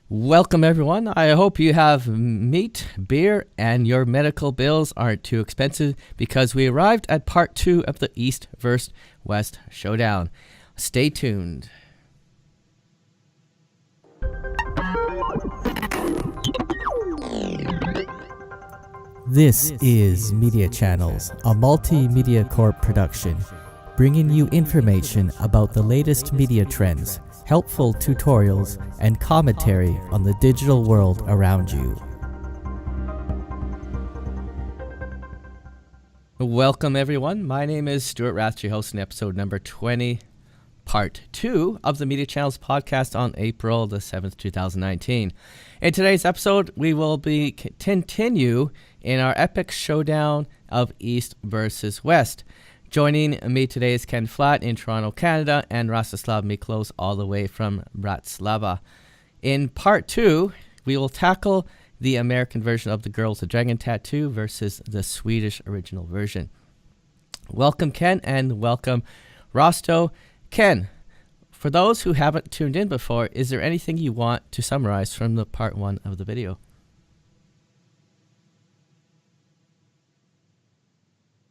Welcome, everyone. I hope you have meat, beer, and your medical bills aren't too expensive because we arrived at part 2 of the East vs. West Showdown. Stay tuned. This is Media Channels, a multimedia corp production, bringing you information about the latest media trends, helpful tutorials, and commentary on the digital world around you. Welcome, everyone. My name is Stuart Rath, your host in episode number 20, part 2 of the Media Channels podcast on April the 7th, 2019. In today's episode, we will be continue in our epic showdown of East versus West. Joining me today is Ken Flatt in Toronto, Canada, and Rastislav Miklos all the way from Bratislava. In part 2, we will tackle the American version of The Girl with the Dragon Tattoo versus the Swedish original version. Welcome, Ken, and welcome, Rosto. Ken, for those who haven't tuned in before, is there anything you want to summarize from the part 1 of the video?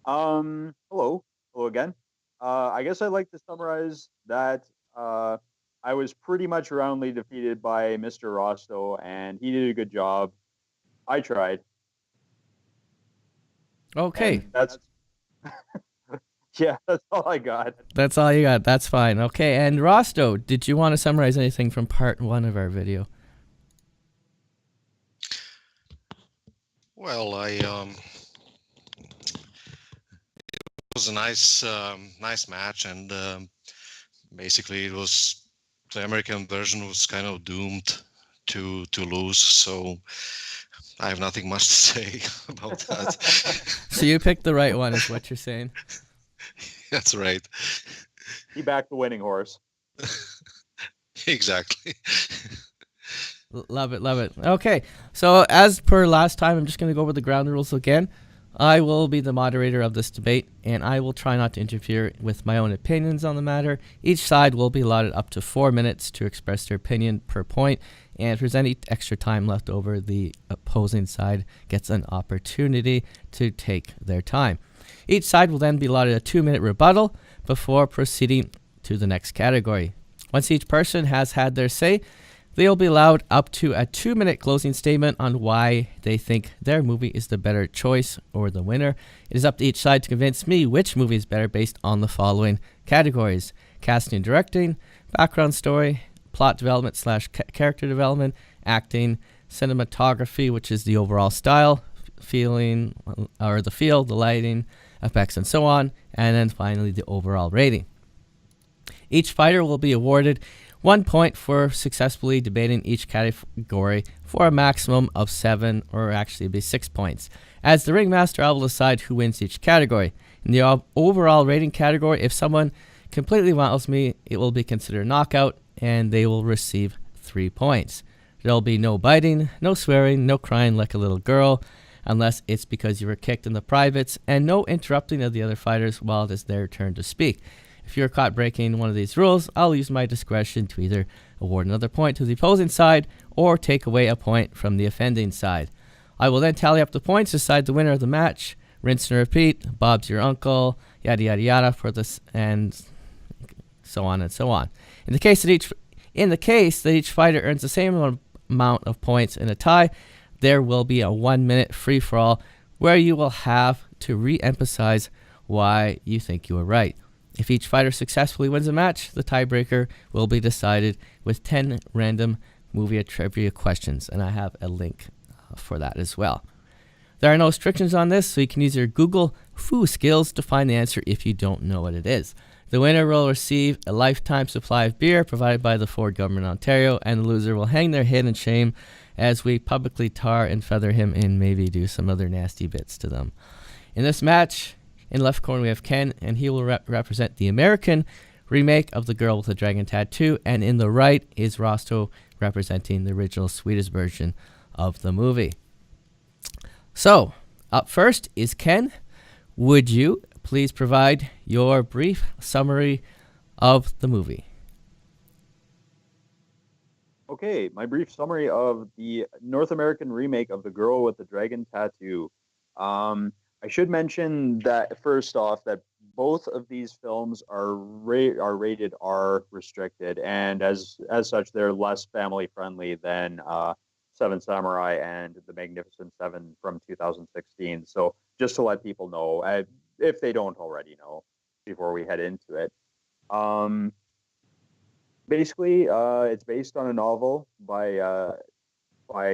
Hello again. I guess I'd like to summarize that I was pretty much roundly defeated by Mr. Rosto, and he did a good job. I tried. Okay. And that's yeah, that's all I got. That's all you got. That's fine. Okay, and Rosto, did you want to summarize anything from part 1 of our video? Well, it was a nice match, and basically the American version was kind of doomed to lose. So I have nothing much to say about that. So you picked the right one, is what you're saying? That's right. He backed the winning horse. Exactly. Love it. Okay, so as per last time, I'm just going to go over the ground rules again. I will be the moderator of this debate, and I will try not to interfere with my own opinions on the matter. Each side will be allotted up to 4 minutes to express their opinion per point, and if there's any extra time left over, the opposing side gets an opportunity to take their time. Each side will then be allotted a 2-minute rebuttal before proceeding to the next category. Once each person has had their say, they'll be allowed up to a 2-minute closing statement on why they think their movie is the better choice or the winner. It is up to each side to convince me which movie is better based on the following categories: casting and directing, background story, plot development / character development, acting, cinematography, which is the overall style, feeling or the feel, the lighting, effects, and so on, and then finally the overall rating. Each fighter will be awarded 1 point for successfully debating each category for a maximum of 7, or actually it'd be 6 points. As the ringmaster, I will decide who wins each category. In the overall rating category, if someone completely wows me, it will be considered a knockout, and they will receive 3 points. There'll be no biting, no swearing, no crying like a little girl, unless it's because you were kicked in the privates, and no interrupting of the other fighters while it is their turn to speak. If you're caught breaking one of these rules, I'll use my discretion to either award another point to the opposing side or take away a point from the offending side. I will then tally up the points, decide the winner of the match, rinse and repeat, Bob's your uncle, yada yada yada, for this, and so on and so on. In the case that each fighter earns the same amount of points in a tie, there will be a 1-minute free-for-all where you will have to re-emphasize why you think you were right. If each fighter successfully wins a match, the tiebreaker will be decided with 10 random movie trivia questions, and I have a link for that as well. There are no restrictions on this, so you can use your Google Foo skills to find the answer if you don't know what it is. The winner will receive a lifetime supply of beer provided by the Ford government of Ontario, and the loser will hang their head in shame as we publicly tar and feather him and maybe do some other nasty bits to them. In this match, in the left corner we have Ken, and he will represent the American remake of The Girl with the Dragon Tattoo, and in the right is Rosto representing the original Swedish version of the movie. So, up first is Ken. Would you please provide your brief summary of the movie? Okay, my brief summary of the North American remake of The Girl with the Dragon Tattoo. Um, I should mention that first off, that both of these films are rated R restricted, and as such, they're less family friendly than Seven Samurai and The Magnificent Seven from 2016. So just to let people know, if they don't already know, before we head into it. Um, Basically, it's based on a novel by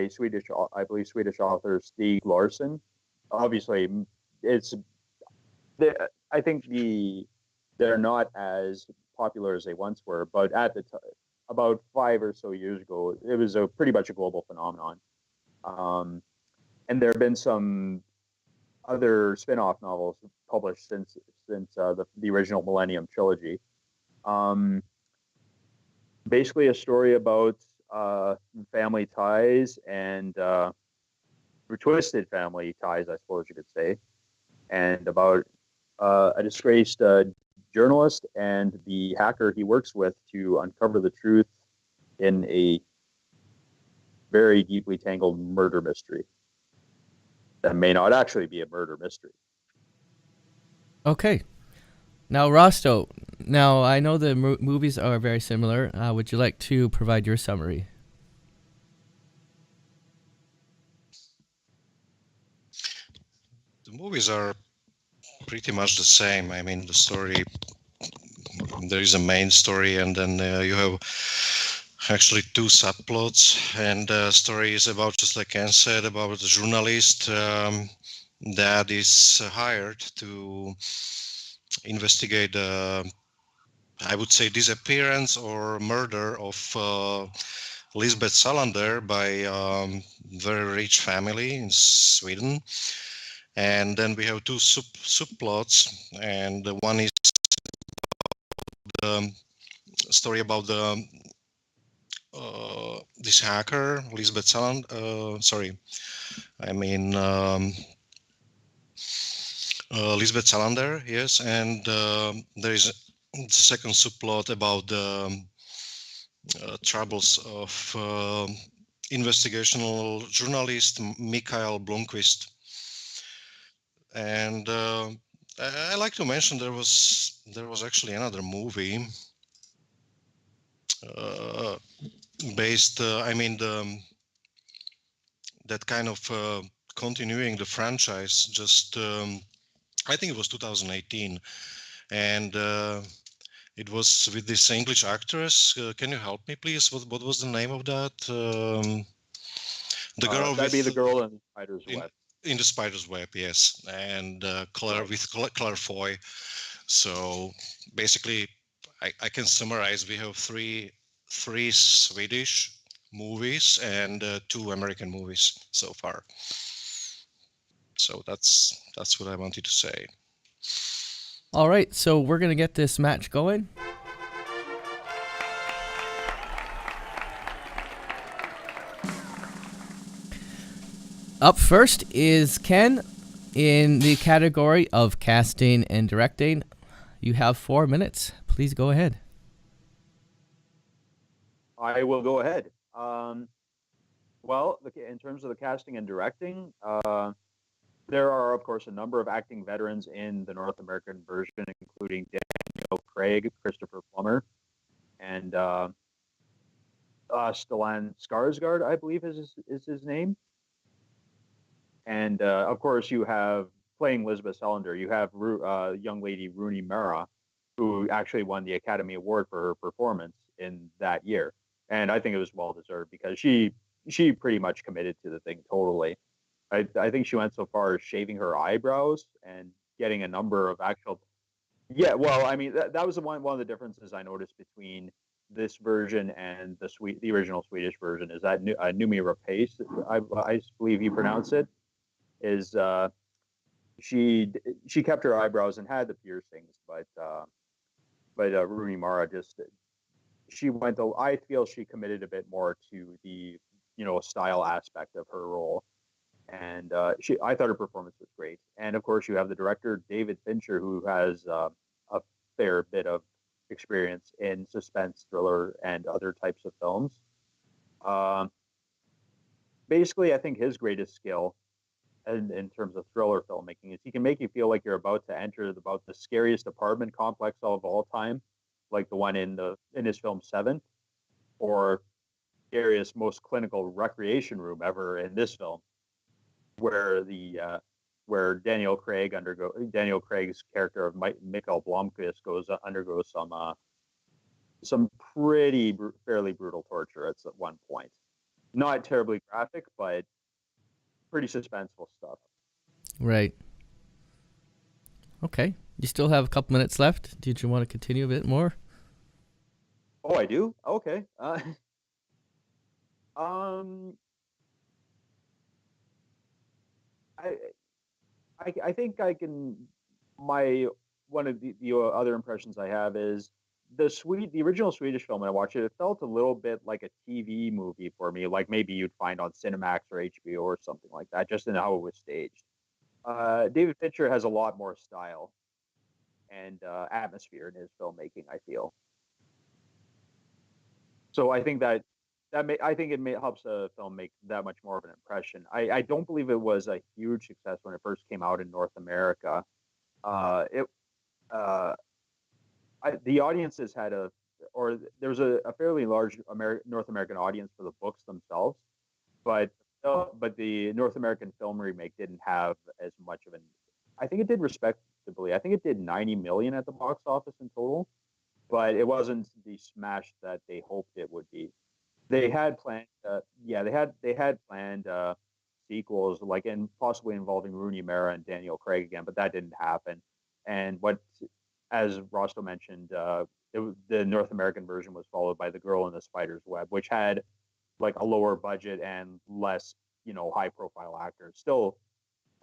Swedish, I believe, Swedish author Stig Larsson. Obviously, it's I think they're not as popular as they once were, but at the time, about 5 or so years ago, it was a pretty much a global phenomenon. Um, and there have been some other spin-off novels published since the original Millennium trilogy. Um, Basically a story about family ties and twisted family ties, I suppose you could say, and about a disgraced journalist and the hacker he works with to uncover the truth in a very deeply tangled murder mystery that may not actually be a murder mystery. Okay. Now, Rosto. Now, I know the movies are very similar. Would you like to provide your summary? The movies are pretty much the same. I mean, the story, there is a main story, and then you have actually two subplots. And the story is about, just like Ken said, about a journalist that is hired to investigate, I would say, disappearance or murder of Lisbeth Salander by very rich family in Sweden. And then we have two subplots, and the one is the story about the this hacker, Lisbeth Salander. Sorry, I mean Lisbeth Salander. Yes, and there is the second subplot about the troubles of investigational journalist Mikael Blomqvist. And I like to mention there was actually another movie uh, based. I mean that kind of continuing the franchise. Just I think it was 2018, and it was with this English actress. Can you help me, please? What was the name of that? The girl That'd with be The Girl in the Spider's in, Web. in the Spider's Web, yes, and Claire Right. with Claire Foy. So basically, I can summarize. We have three Swedish movies and two American movies so far. So that's what I wanted to say. All right, so we're going to get this match going. Up first is Ken in the category of casting and directing. You have 4 minutes. Please go ahead. I will go ahead. Well, in terms of the casting and directing, there are, of course, a number of acting veterans in the North American version, including Daniel Craig, Christopher Plummer, and Stellan Skarsgård, I believe is his name. And of course, you have playing Lisbeth Salander, you have young lady Rooney Mara, who actually won the Academy Award for her performance in that year. And I think it was well deserved because she pretty much committed to the thing totally. I think she went so far as shaving her eyebrows and getting a number of actual. Yeah, well, I mean that was one of the differences I noticed between this version and the original Swedish version is that Numi Rapace, I believe you pronounce it, is she she kept her eyebrows and had the piercings, but Rooney Mara just she went. I feel she committed a bit more to the style aspect of her role, and I thought her performance was great. And of course, you have the director David Fincher, who has a fair bit of experience in suspense, thriller, and other types of films. Um, Basically, I think his greatest skill in terms of thriller filmmaking is he can make you feel like you're about to enter about the scariest apartment complex of all time, like the one in his film Seven, or scariest, most clinical recreation room ever in this film, where where Daniel Craig's character of Mikkel Blomkvist undergoes some fairly brutal torture at one point. Not terribly graphic, but pretty suspenseful stuff. Right. Okay. You still have a couple minutes left. Did you want to continue a bit more? Oh, I do. Okay. Um, I, I think I can. My one of the other impressions I have is the original Swedish film. When I watched it, it felt a little bit like a TV movie for me, like maybe you'd find on Cinemax or HBO or something like that, just in how it was staged. David Fincher has a lot more style and atmosphere in his filmmaking, I feel. So I think I think helps a film make that much more of an impression. I don't believe it was a huge success when it first came out in North America. It uh, the audiences had or there was a fairly large North American audience for the books themselves, but but the North American film remake didn't have as much of an. I think it did respectably. I think it did 90 million at the box office in total, but it wasn't the smash that they hoped it would be. They had planned, yeah, they had planned sequels, like and possibly involving Rooney Mara and Daniel Craig again, but that didn't happen. And as Rosto mentioned, the North American version was followed by The Girl in the Spider's Web, which had like a lower budget and less, high profile actors. Still,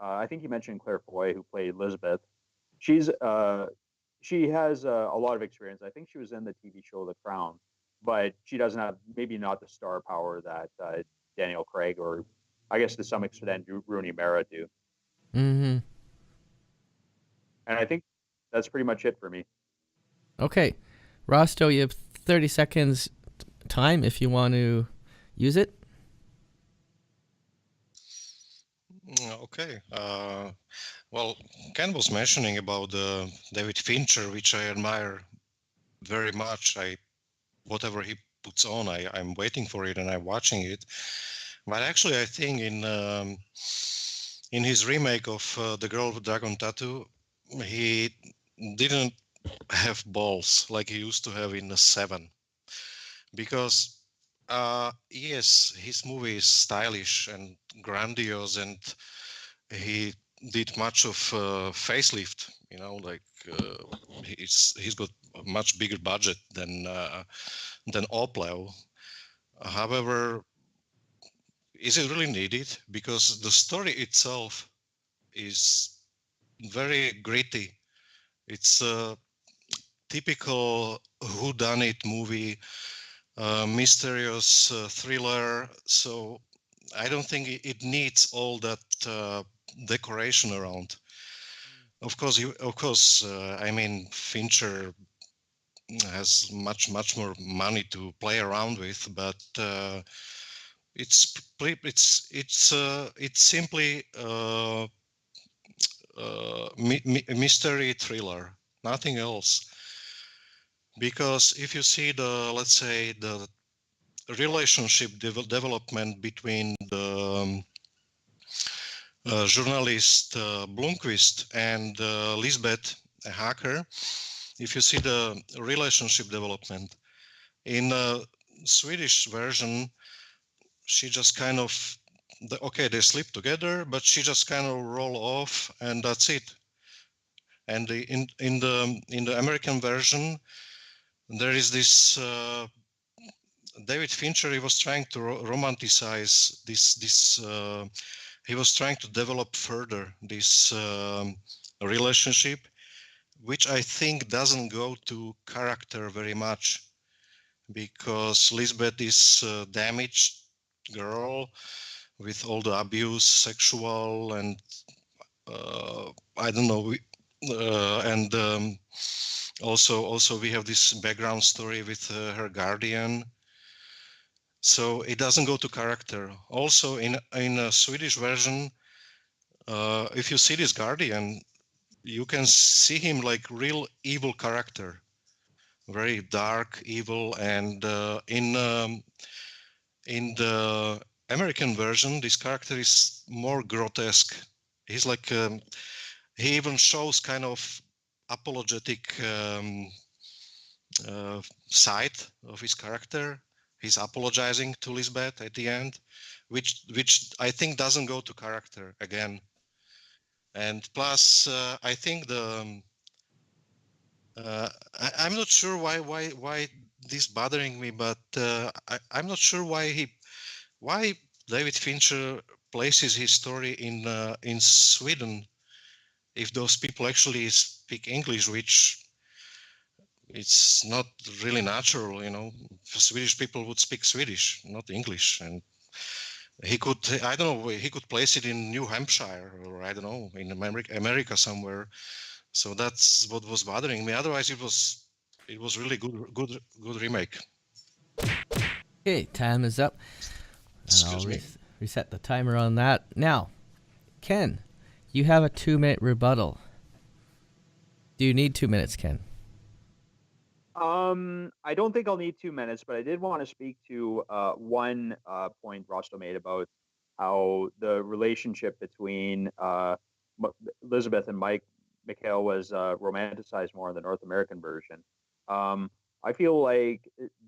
I think you mentioned Claire Foy, who played Elizabeth. She's she has a lot of experience. I think she was in the TV show The Crown, but she doesn't have maybe not the star power that Daniel Craig or I guess to some extent Rooney Mara do. Mm-hmm. And I think that's pretty much it for me. Okay. Rosto, you have 30 seconds time if you want to use it. Okay. Well, Ken was mentioning about David Fincher, which I admire very much. Whatever he puts on, I'm waiting for it and I'm watching it. But actually, I think in his remake of The Girl with Dragon Tattoo, he didn't have balls like he used to have in the Seven, because yes, his movie is stylish and grandiose, and he did much of facelift. Like he's got a much bigger budget than Oplev. However, is it really needed? Because the story itself is very gritty. It's a typical whodunit movie, mysterious thriller. So I don't think it needs all that decoration around. Of course, I mean, Fincher has much more money to play around with, but it's simply a mystery thriller, nothing else. Because if you see let's say the relationship development between the journalist Blomqvist and Lisbeth, a hacker, if you see the relationship development in the Swedish version, she just kind of okay, they sleep together, but she just kind of roll off and that's it. And in the American version, there is this David Fincher. He was trying to romanticize this. He was trying to develop further this relationship, which I think doesn't go to character very much, because Lisbeth is a damaged girl with all the abuse, sexual, and I don't know. And also we have this background story with her guardian. so it doesn't go to character. Also, in a Swedish version, if you see this Guardian, you can see him like real evil character, very dark, evil, and in the American version, this character is more grotesque. He's like he even shows kind of apologetic side of his character. He's apologizing to Lisbeth at the end, which I think doesn't go to character again. And plus, I think I'm not sure why this bothering me, but I'm not sure why David Fincher places his story in Sweden if those people actually speak English, which it's not really natural, you know. Swedish people would speak Swedish, not English, and I don't know, he could place it in New Hampshire or I don't know, in America somewhere. So that's what was bothering me. Otherwise, it was really good remake. Okay, time is up. And Excuse I'll me. reset the timer on that. Now, Ken, you have a 2-minute rebuttal. Do you need 2 minutes, Ken? I don't think I'll need 2 minutes, but I did want to speak to one point Rosto made about how the relationship between Elizabeth and Mikhail was romanticized more in the North American version. I feel like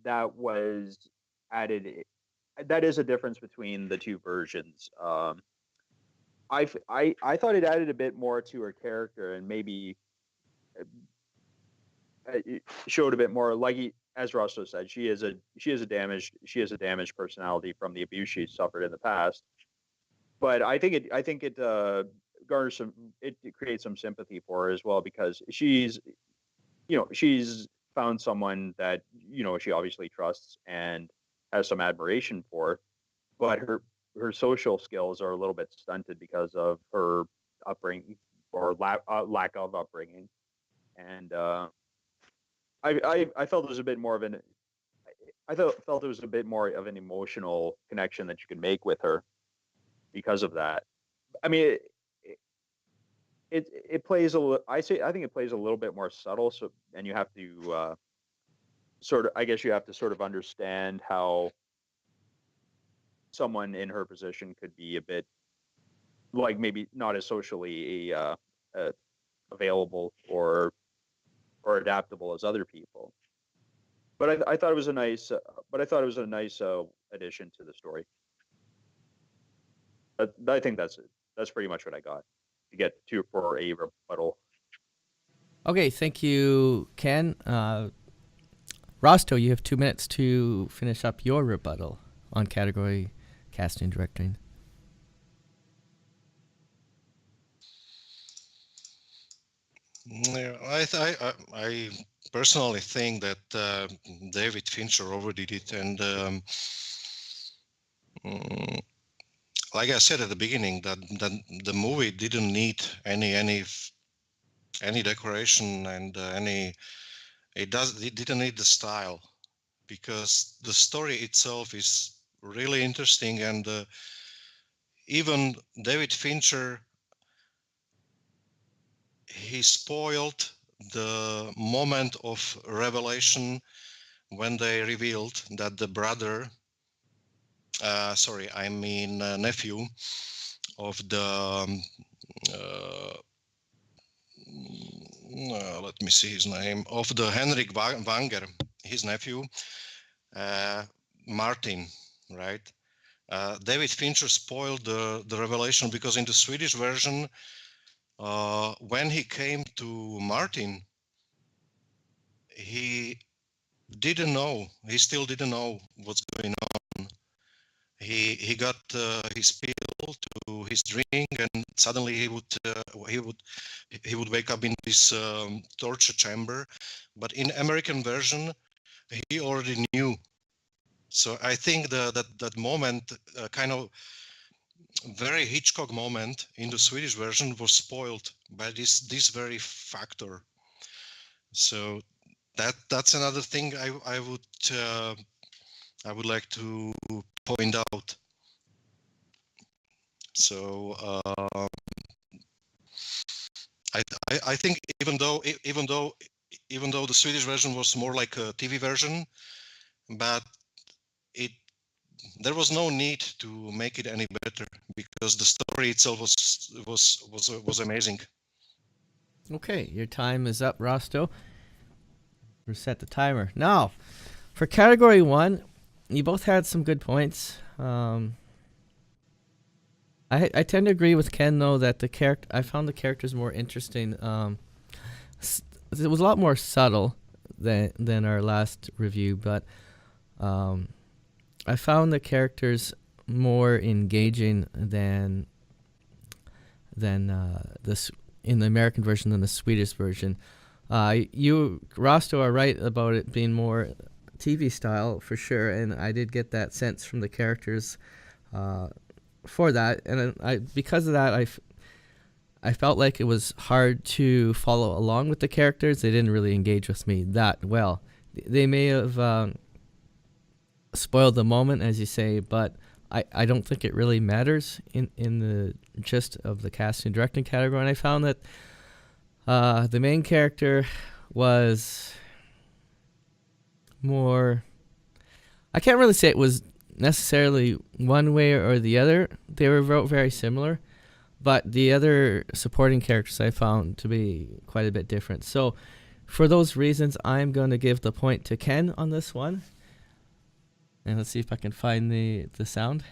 that was added. That is a difference between the two versions. I thought it added a bit more to her character and maybe it showed a bit more like as Russo said, she is a damaged personality from the abuse she suffered in the past. But I think it garners it creates some sympathy for her as well because she's found someone that she obviously trusts and has some admiration for, but her social skills are a little bit stunted because of her upbringing or lack of upbringing, and I felt it was a bit more of an felt it was a bit more of an emotional connection that you could make with her because of that. I mean, it plays a little. I think it plays a little bit more subtle. So and you have to sort of. I guess you have to sort of understand how someone in her position could be a bit like maybe not as socially available or adaptable as other people. But I thought it was a nice. But I thought it was a nice addition to the story. I think that's it. That's pretty much what I got to get to for a rebuttal. Okay, thank you, Ken. Rosto, you have 2 minutes to finish up your rebuttal on category casting and directing. Yeah, I personally think that David Fincher overdid it, and like I said at the beginning, that the movie didn't need any decoration and it didn't need the style, because the story itself is really interesting, and even David Fincher, he spoiled the moment of revelation when they revealed that the brother, nephew of the let me see his name, of the Henrik Wanger, his nephew, Martin, right? David Fincher spoiled the revelation, because in the Swedish version, when he came to Martin, he still didn't know what's going on. He got his pill to his drink, and suddenly he would wake up in this torture chamber. But in American version, he already knew. So I think that moment, kind of very Hitchcock moment in the Swedish version, was spoiled by this very factor. So that's another thing I would I would like to point out. So I think even though the Swedish version was more like a TV version, but there was no need to make it any better because the story itself was amazing. Okay, your time is up, Rosto. Reset the timer. Now, for category 1, you both had some good points. I tend to agree with Ken though that I found the characters more interesting. It was a lot more subtle than our last review, but I found the characters more engaging than this in the American version than the Swedish version. You, Rosto, are right about it being more TV style for sure, and I did get that sense from the characters for that, and because of that, I felt like it was hard to follow along with the characters. They didn't really engage with me that well. They may have spoiled the moment, as you say, but I don't think it really matters in the gist of the casting and directing category. And I found that the main character was more... I can't really say it was necessarily one way or the other. They were very similar, but the other supporting characters I found to be quite a bit different. So for those reasons, I'm going to give the point to Ken on this one. And let's see if I can find the sound.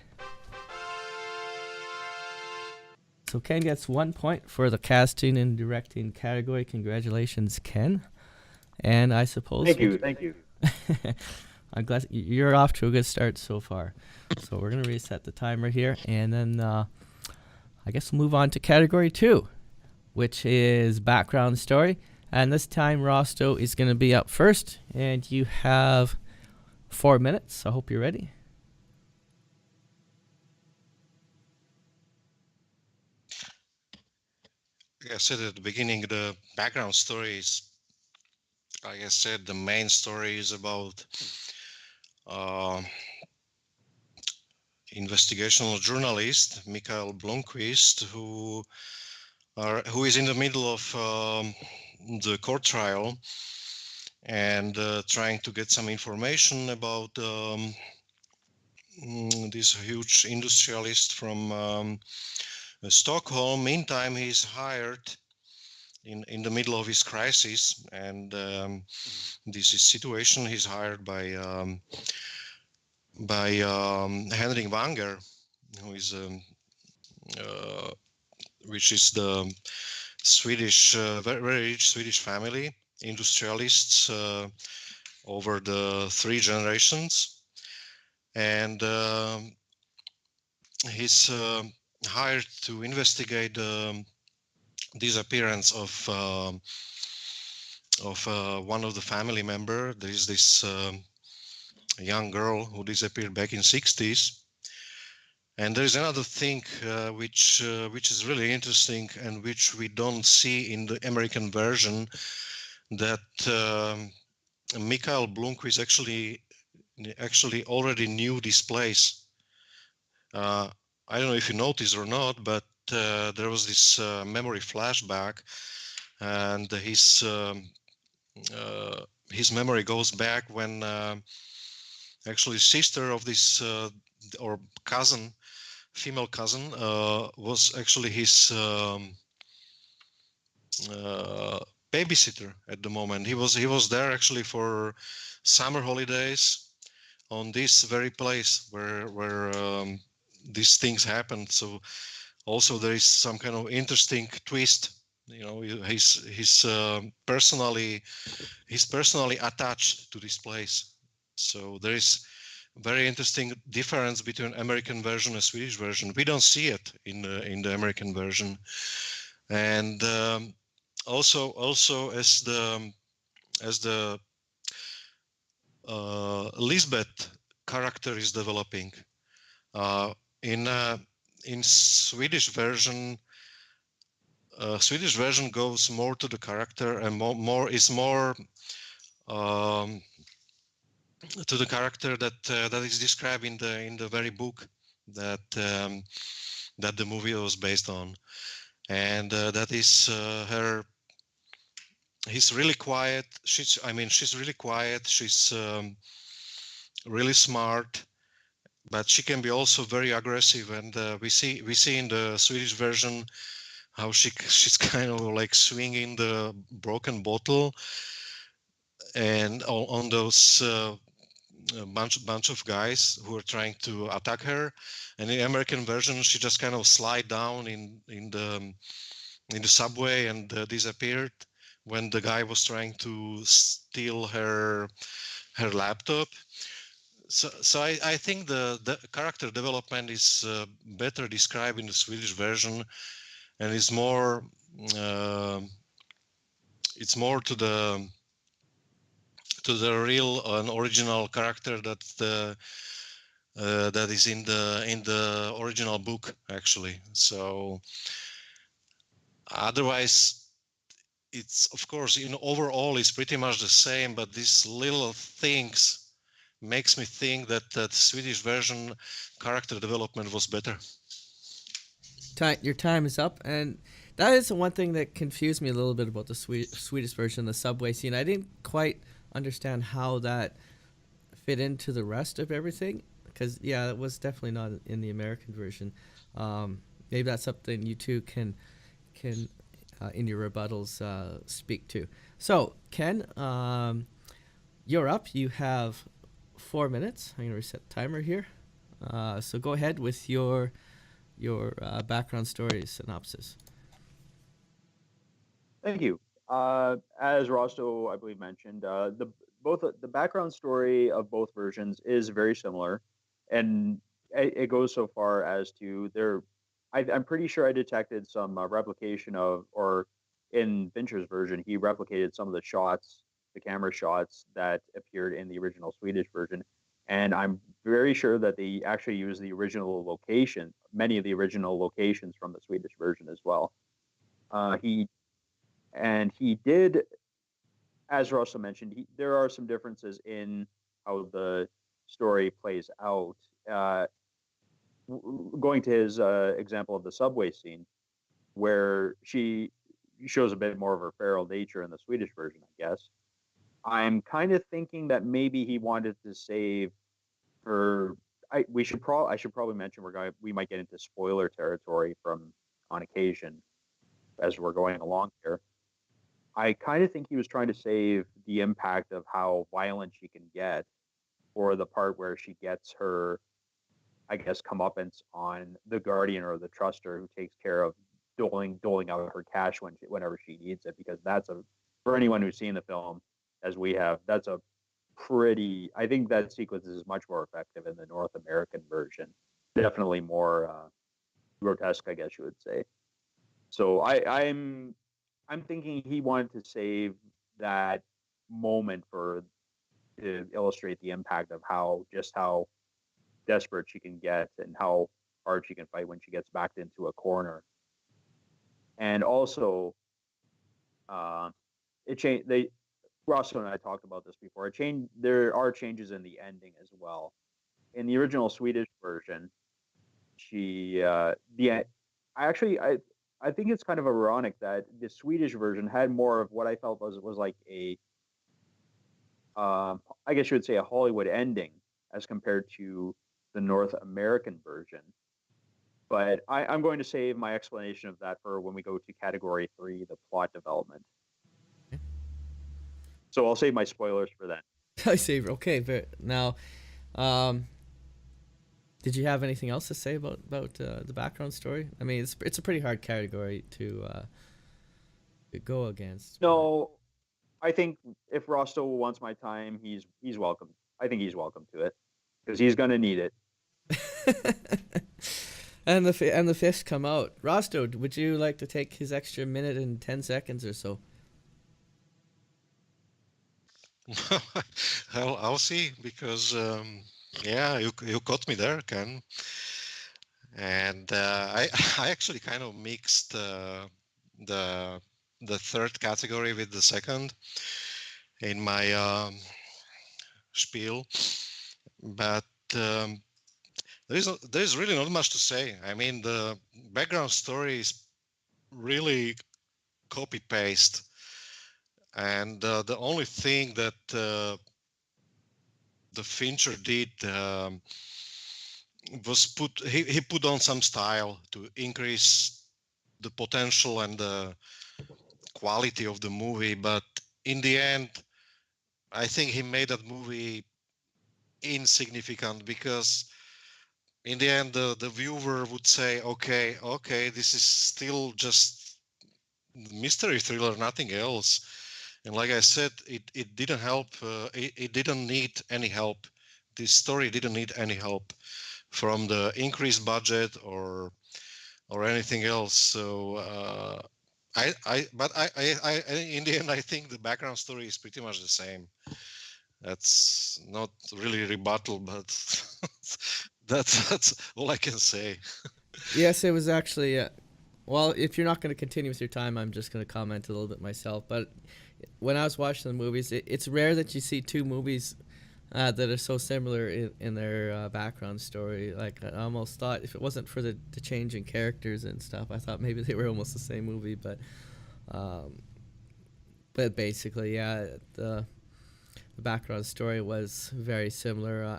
So Ken gets 1 point for the casting and directing category. Congratulations, Ken. And I suppose... Thank you. I'm glad you're off to a good start so far. So we're going to reset the timer here, and then I guess we'll move on to category 2, which is background story. And this time Rosto is going to be up first, and you have 4 minutes. I hope you're ready. Like I said at the beginning, the background story is, like I said, the main story is about investigational journalist Mikael Blomqvist, who is in the middle of the court trial and trying to get some information about this huge industrialist from Stockholm. Meantime, he's hired in the middle of his crisis, and this is situation. He's hired by Henrik Wanger, who is which is the Swedish, very rich Swedish family, industrialists over the 3 generations, and he's hired to investigate the disappearance of one of the family member. There is this young girl who disappeared back in 60s. And there is another thing which is really interesting and which we don't see in the American version, that Mikael Blomqvist actually already knew this place. I don't know if you noticed or not, but there was this memory flashback, and his memory goes back when actually sister of this or cousin, female cousin, was actually his babysitter at the moment. He was there actually for summer holidays on this very place where these things happened. So also there is some kind of interesting twist. You know, he's personally attached to this place. So there is very interesting difference between American version and Swedish version. We don't see it in the American version, and also as the Lisbeth character is developing. In Swedish version goes more to the character and more to the character that is described in the very book that that the movie was based on, and that is her. He's really quiet. She's really quiet. She's really smart, but she can be also very aggressive. And we see in the Swedish version how she's kind of like swinging the broken bottle and on those bunch of guys who are trying to attack her. And in the American version, she just kind of slide down in the subway and disappeared when the guy was trying to steal her laptop. So I think the character development is better described in the Swedish version, and is more it's more to the real and original character that that is in the original book, actually. So otherwise, it's, of course, overall it's pretty much the same, but these little things makes me think that the Swedish version character development was better. Your time is up, and that is the one thing that confused me a little bit about the Swedish version, the subway scene. I didn't quite understand how that fit into the rest of everything, because yeah, it was definitely not in the American version. Maybe that's something you two can in your rebuttals speak to. So Ken, you're up. You have 4 minutes. I'm gonna reset the timer here. So go ahead with your background story synopsis. Thank you. As Rosto, I believe, mentioned, the background story of both versions is very similar, and it goes so far as to there. I'm pretty sure I detected some replication of, or in Fincher's version, he replicated some of the shots, the camera shots that appeared in the original Swedish version, and I'm very sure that they actually used the original location, many of the original locations from the Swedish version as well. He he did, as Russell mentioned, there are some differences in how the story plays out. Going to his example of the subway scene, where she shows a bit more of her feral nature in the Swedish version, I guess. I'm kind of thinking that maybe he wanted to save her. I should probably mention we might get into spoiler territory from on occasion as we're going along here. I kind of think he was trying to save the impact of how violent she can get for the part where she gets her, I guess, comeuppance on the guardian or the truster who takes care of doling out her cash whenever she needs it. Because that's for anyone who's seen the film, as we have, that's a pretty. I think that sequence is much more effective in the North American version. Definitely more grotesque, I guess you would say. So I'm thinking he wanted to save that moment to illustrate the impact of how desperate she can get and how hard she can fight when she gets backed into a corner. And also, it changed. Rosso and I talked about this before. It changed. There are changes in the ending as well. In the original Swedish version, I think it's kind of ironic that the Swedish version had more of what I felt was like I guess you would say a Hollywood ending as compared to the North American version. But I'm going to save my explanation of that for when we go to category 3, the plot development. So I'll save my spoilers for then. I see. Okay, now, did you have anything else to say about the background story? I mean, it's a pretty hard category to go against. No, I think if Rosto wants my time, he's welcome. I think he's welcome to it because he's going to need it. And the fish come out. Rosto, would you like to take his extra minute and 10 seconds or so? I'll see, because yeah, you caught me there, Ken. And I actually kind of mixed the third category with the second in my spiel, but there's really not much to say. I mean, the background story is really copy paste, and the only thing that the Fincher did was he put on some style to increase the potential and the quality of the movie, but in the end, I think he made that movie insignificant because in the end, the viewer would say, okay, this is still just mystery thriller, nothing else. And like I said, it didn't help. It didn't need any help. This story didn't need any help from the increased budget or anything else. So in the end, I think the background story is pretty much the same. That's not really rebuttal, but that's all I can say. Yes, it was actually. Well, if you're not going to continue with your time, I'm just going to comment a little bit myself. But when I was watching the movies, it's rare that you see two movies that are so similar in their background story. Like, I almost thought if it wasn't for the change in characters and stuff, I thought maybe they were almost the same movie. But basically, yeah, the background story was very similar.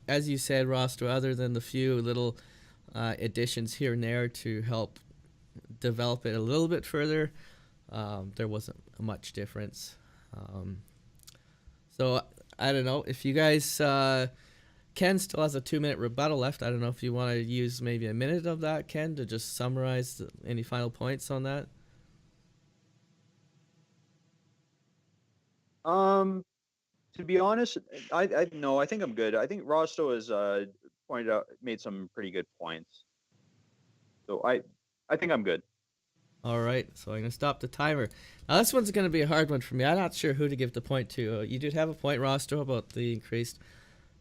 As you said, Rosto, other than the few little additions here and there to help develop it a little bit further, there wasn't much difference. So I don't know if you guys. Ken still has a 2-minute rebuttal left. I don't know if you want to use maybe a minute of that, Ken, to just summarize any final points on that. To be honest, I no, I think I'm good. I think Rosto has made some pretty good points. So I think I'm good. All right, so I'm gonna stop the timer. Now this one's gonna be a hard one for me. I'm not sure who to give the point to. You did have a point, Rosto, about the increased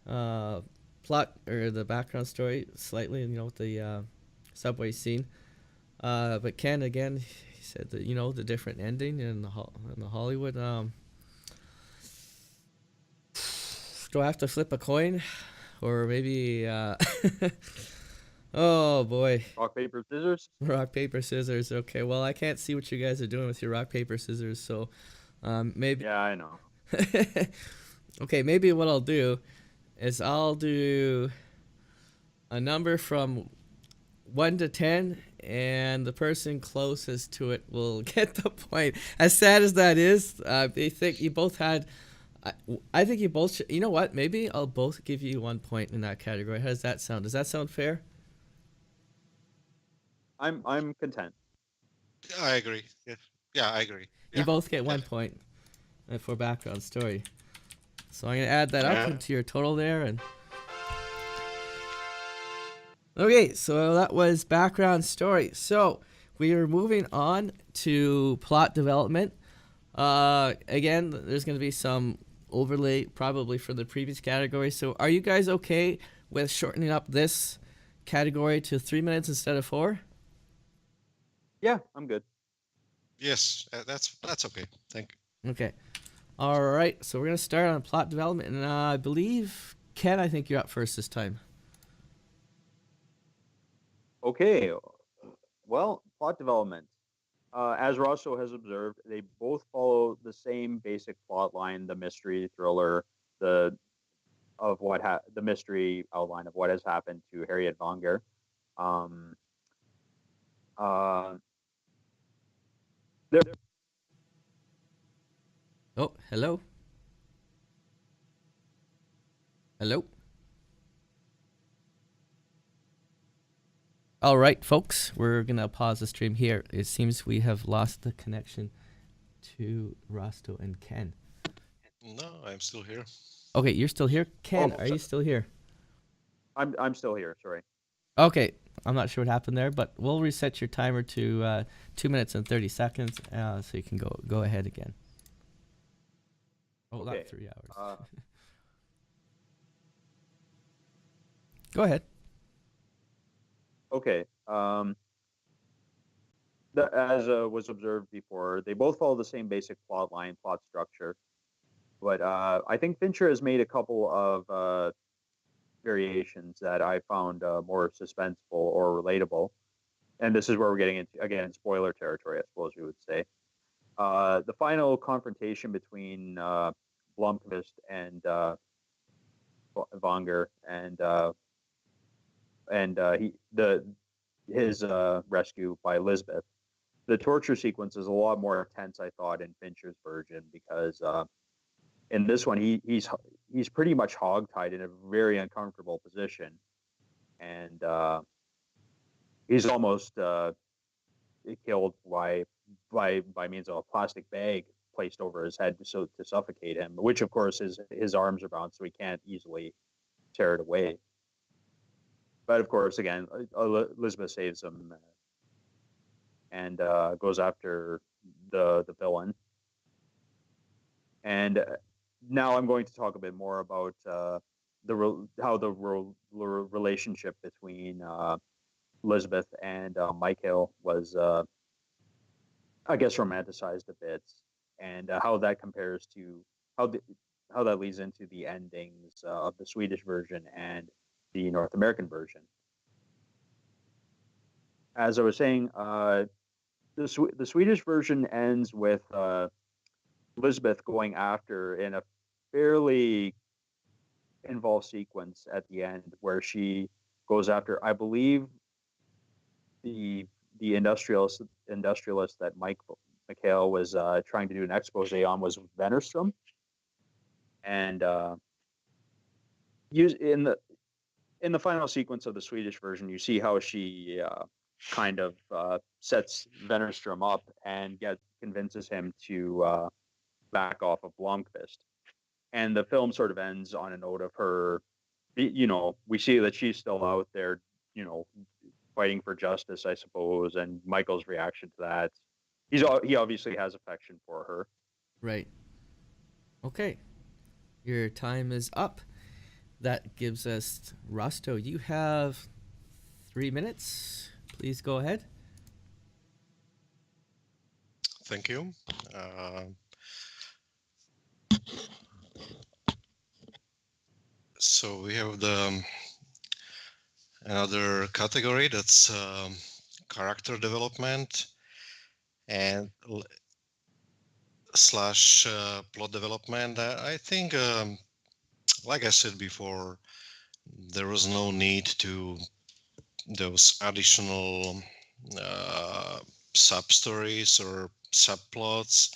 plot or the background story slightly, with the subway scene. But Ken again, he said that the different ending in the Hollywood. Do I have to flip a coin, or maybe? Oh boy. Rock, paper, scissors. Rock, paper, scissors. Okay, well I can't see what you guys are doing with your rock, paper, scissors, so maybe. Yeah, I know. Okay, maybe what I'll do is I'll do a number from 1 to 10, and the person closest to it will get the point. As sad as that is, they think you both had. I think you both should. You know what? Maybe I'll both give you 1 point in that category. How does that sound? Does that sound fair? I'm content. I agree. Yeah, I agree. You both get 1 point for background story. So I'm gonna add that up into your total there, and okay, so that was background story. So we are moving on to plot development. Again, there's gonna be some overlay probably for the previous category. So are you guys okay with shortening up this category to 3 minutes instead of 4? Yeah, I'm good. Yes, that's okay. Thank you. Okay. All right. So we're gonna start on plot development, and I believe Ken, I think you're up first this time. Okay. Well, plot development. As Rosso has observed, they both follow the same basic plot line: the mystery thriller, the mystery outline of what has happened to Harriet Wonger. Oh, hello. Hello. All right, folks, we're gonna pause the stream here. It seems we have lost the connection to Rosto and Ken. No, I'm still here. Okay, you're still here, Ken. Are you still here? I'm still here. Sorry. Okay, I'm not sure what happened there, but we'll reset your timer to 2 minutes and 30 seconds, so you can go ahead again. Oh, Okay. not 3 hours. Go ahead. Okay. As was observed before, they both follow the same basic plot line, plot structure. But I think Fincher has made a couple of variations that I found more suspenseful or relatable. And this is where we're getting into, again, spoiler territory, I suppose we would say. The final confrontation between Blomkvist and Vonger and his rescue by Lisbeth. The torture sequence is a lot more intense, I thought, in Fincher's version because in this one he's pretty much hogtied in a very uncomfortable position, and he's almost killed by means of a plastic bag placed over his head to suffocate him, which of course his arms are bound, so he can't easily tear it away. But of course, again, Elizabeth saves him and goes after the villain. And now I'm going to talk a bit more about how the relationship between Elizabeth and Michael was, I guess, romanticized a bit, and how that compares to how that leads into the endings of the Swedish version and the North American version. As I was saying, the Swedish version ends with Elizabeth going after in a fairly involved sequence at the end where she goes after, I believe, the industrialist that Mikhail was trying to do an expose on was Wennerstrom, and in the final sequence of the Swedish version, you see how she kind of sets Wennerstrom up and convinces him to back off of Blomkvist. And the film sort of ends on a note of her, we see that she's still out there, fighting for justice, I suppose, and Michael's reaction to that. He obviously has affection for her. Right. Okay. Your time is up. That gives us Rosto. You have 3 minutes. Please go ahead. Thank you. So we have another category that's character development and slash plot development. I think, like I said before, there was no need to those additional sub stories or subplots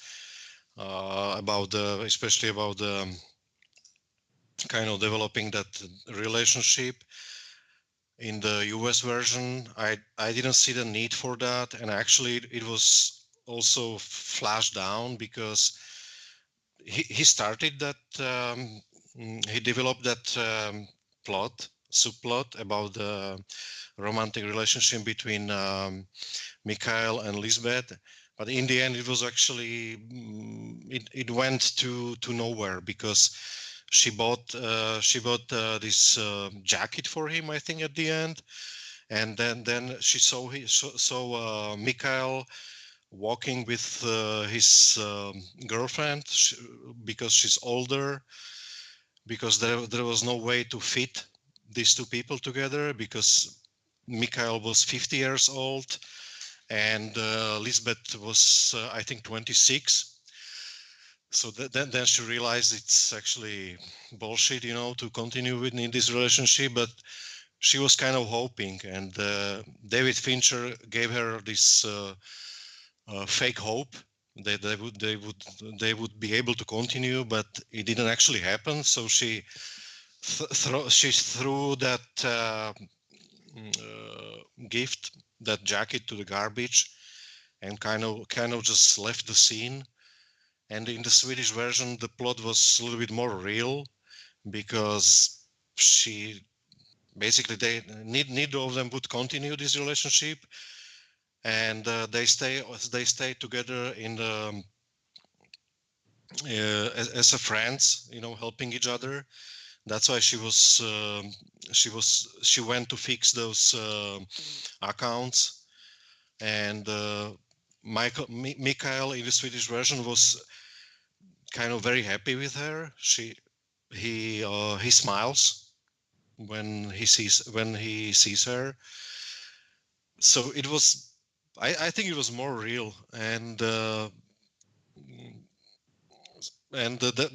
especially about the kind of developing that relationship. In the US version, I didn't see the need for that, and actually it was also flashed down because he started that he developed that subplot about the romantic relationship between Mikhail and Lisbeth, but in the end it was actually it went to nowhere because she bought this jacket for him, I think, at the end, and then she saw Mikhail walking with his girlfriend because she's older, because there was no way to fit these two people together because Mikhail was 50 years old and Lisbeth was I think 26. So then she realized it's actually bullshit, to continue in this relationship. But she was kind of hoping, and David Fincher gave her this fake hope that they would be able to continue, but it didn't actually happen. So she threw that gift, that jacket, to the garbage, and kind of just left the scene. And in the Swedish version, the plot was a little bit more real because they neither of them would continue this relationship, and they stay together in the as a friends, helping each other. That's why she went to fix those accounts, and Mikhail in the Swedish version was kind of very happy with her. He smiles when he sees her. So it was, I think it was more real, and the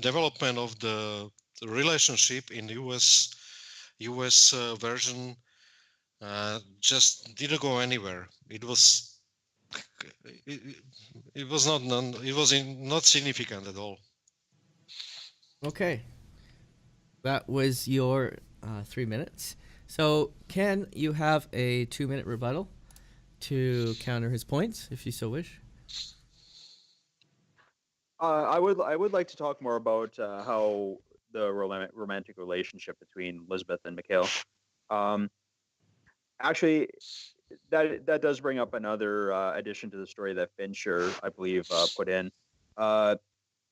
development of the relationship in US version just didn't go anywhere. It, it was not not significant at all. Okay, that was your 3 minutes. So, Ken, you have a 2-minute rebuttal to counter his points, if you so wish. I would like to talk more about how the romantic relationship between Lisbeth and Mikhail. Um, Actually, that does bring up another addition to the story that Fincher, I believe, put in. Uh,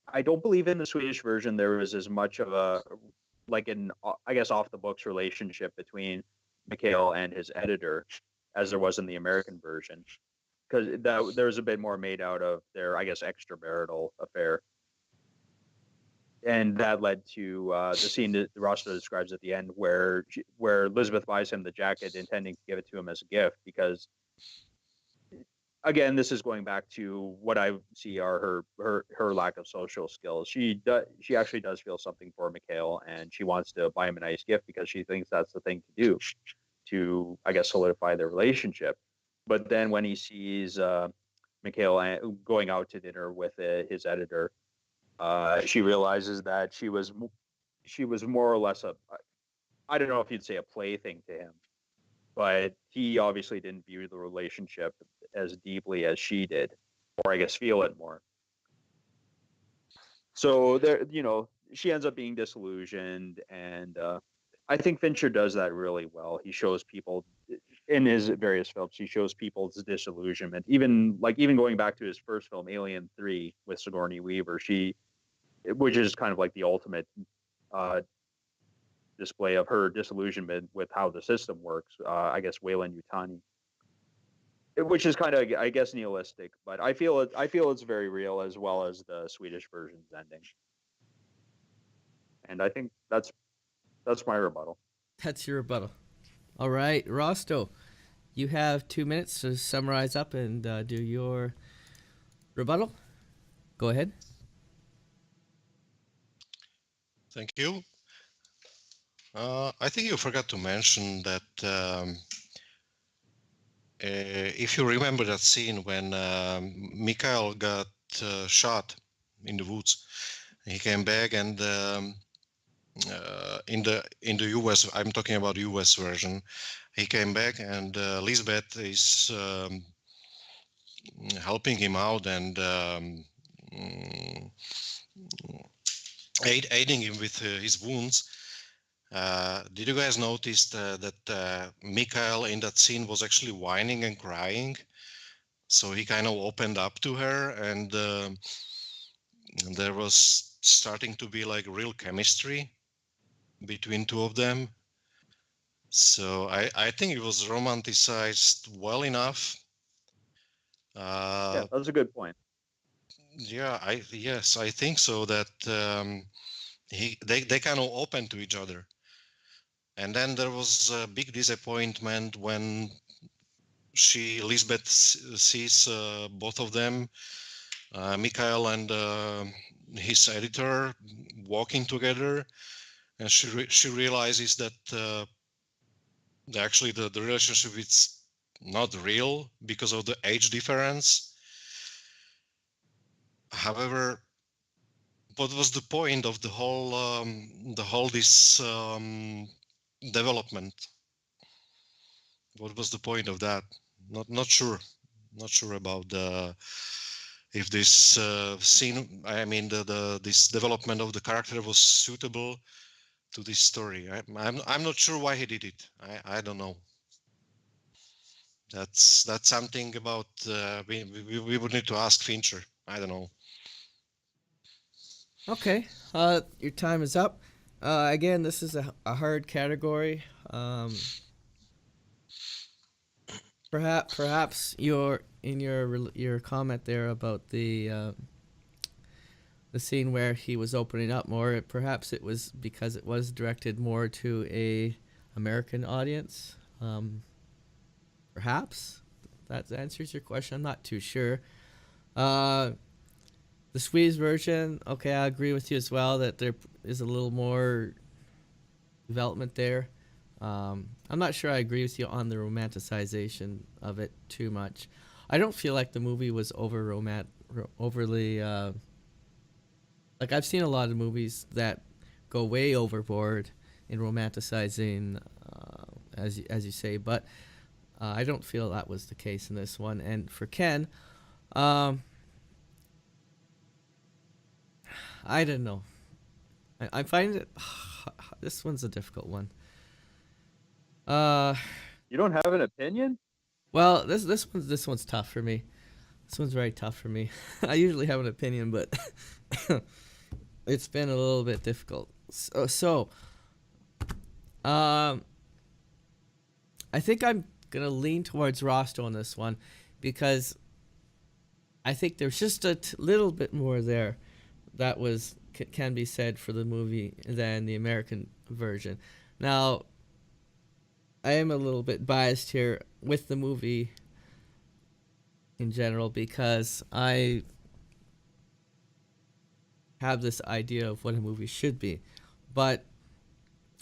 I don't believe in the Swedish version there was as much of a like an I guess off the books relationship between Mikhail and his editor as there was in the American version, because that there was a bit more made out of their I guess extramarital affair, and that led to the scene that Rostov describes at the end where Elizabeth buys him the jacket intending to give it to him as a gift because again, this is going back to what I see are her lack of social skills. She actually does feel something for Mikhail, and she wants to buy him a nice gift because she thinks that's the thing to do to I guess solidify their relationship. But then when he sees Mikhail going out to dinner with his editor, she realizes that she was more or less a I don't know if you'd say a plaything to him, but he obviously didn't view the relationship as deeply as she did, or I guess feel it more. So there, she ends up being disillusioned, and I think Fincher does that really well. He shows people in his various films, he shows people's disillusionment. Even going back to his first film, Alien 3, with Sigourney Weaver, which is kind of like the ultimate uh, display of her disillusionment with how the system works. I guess Wayland Yutani, which is kind of I guess nihilistic, but I feel it's very real as well as the Swedish version's ending, and I think that's my rebuttal. That's your rebuttal. All right, Rosto, you have 2 minutes to summarize up and do your rebuttal. Go ahead. Thank you. I think you forgot to mention that if you remember that scene when Mikhail got shot in the woods, he came back and in the US, I'm talking about US version, he came back and Lisbeth is helping him out and aiding him with his wounds. Did you guys notice that Mikhail in that scene was actually whining and crying? So he kind of opened up to her, and there was starting to be like real chemistry between two of them. So I think it was romanticized well enough. Yeah, that's a good point. Yeah, I think so that they kind of open to each other. And then there was a big disappointment when Lisbeth sees both of them, Mikhail and his editor, walking together, and she realizes that actually the relationship is not real because of the age difference. However, what was the point of the whole this development? What was the point of that? Not sure. Not sure about the if this scene. I mean, this development of the character was suitable to this story. I'm not sure why he did it. I don't know. That's something about we would need to ask Fincher. I don't know. Okay, your time is up. Again, this is a hard category. Perhaps your comment there about the the scene where he was opening up more. Perhaps it was because it was directed more to a American audience. Perhaps that answers your question. I'm not too sure. The Swedish version, okay, I agree with you as well that there is a little more development there. I'm not sure I agree with you on the romanticization of it too much. I don't feel like the movie was overly like I've seen a lot of movies that go way overboard in romanticizing, as you say, but I don't feel that was the case in this one. And for Ken, I don't know. I find it this one's a difficult one. You don't have an opinion? Well, this one's tough for me. This one's very tough for me. I usually have an opinion, but it's been a little bit difficult. I think I'm gonna lean towards Rosto on this one because I think there's just a little bit more there that can be said for the movie than the American version. Now, I am a little bit biased here with the movie in general because I have this idea of what a movie should be, but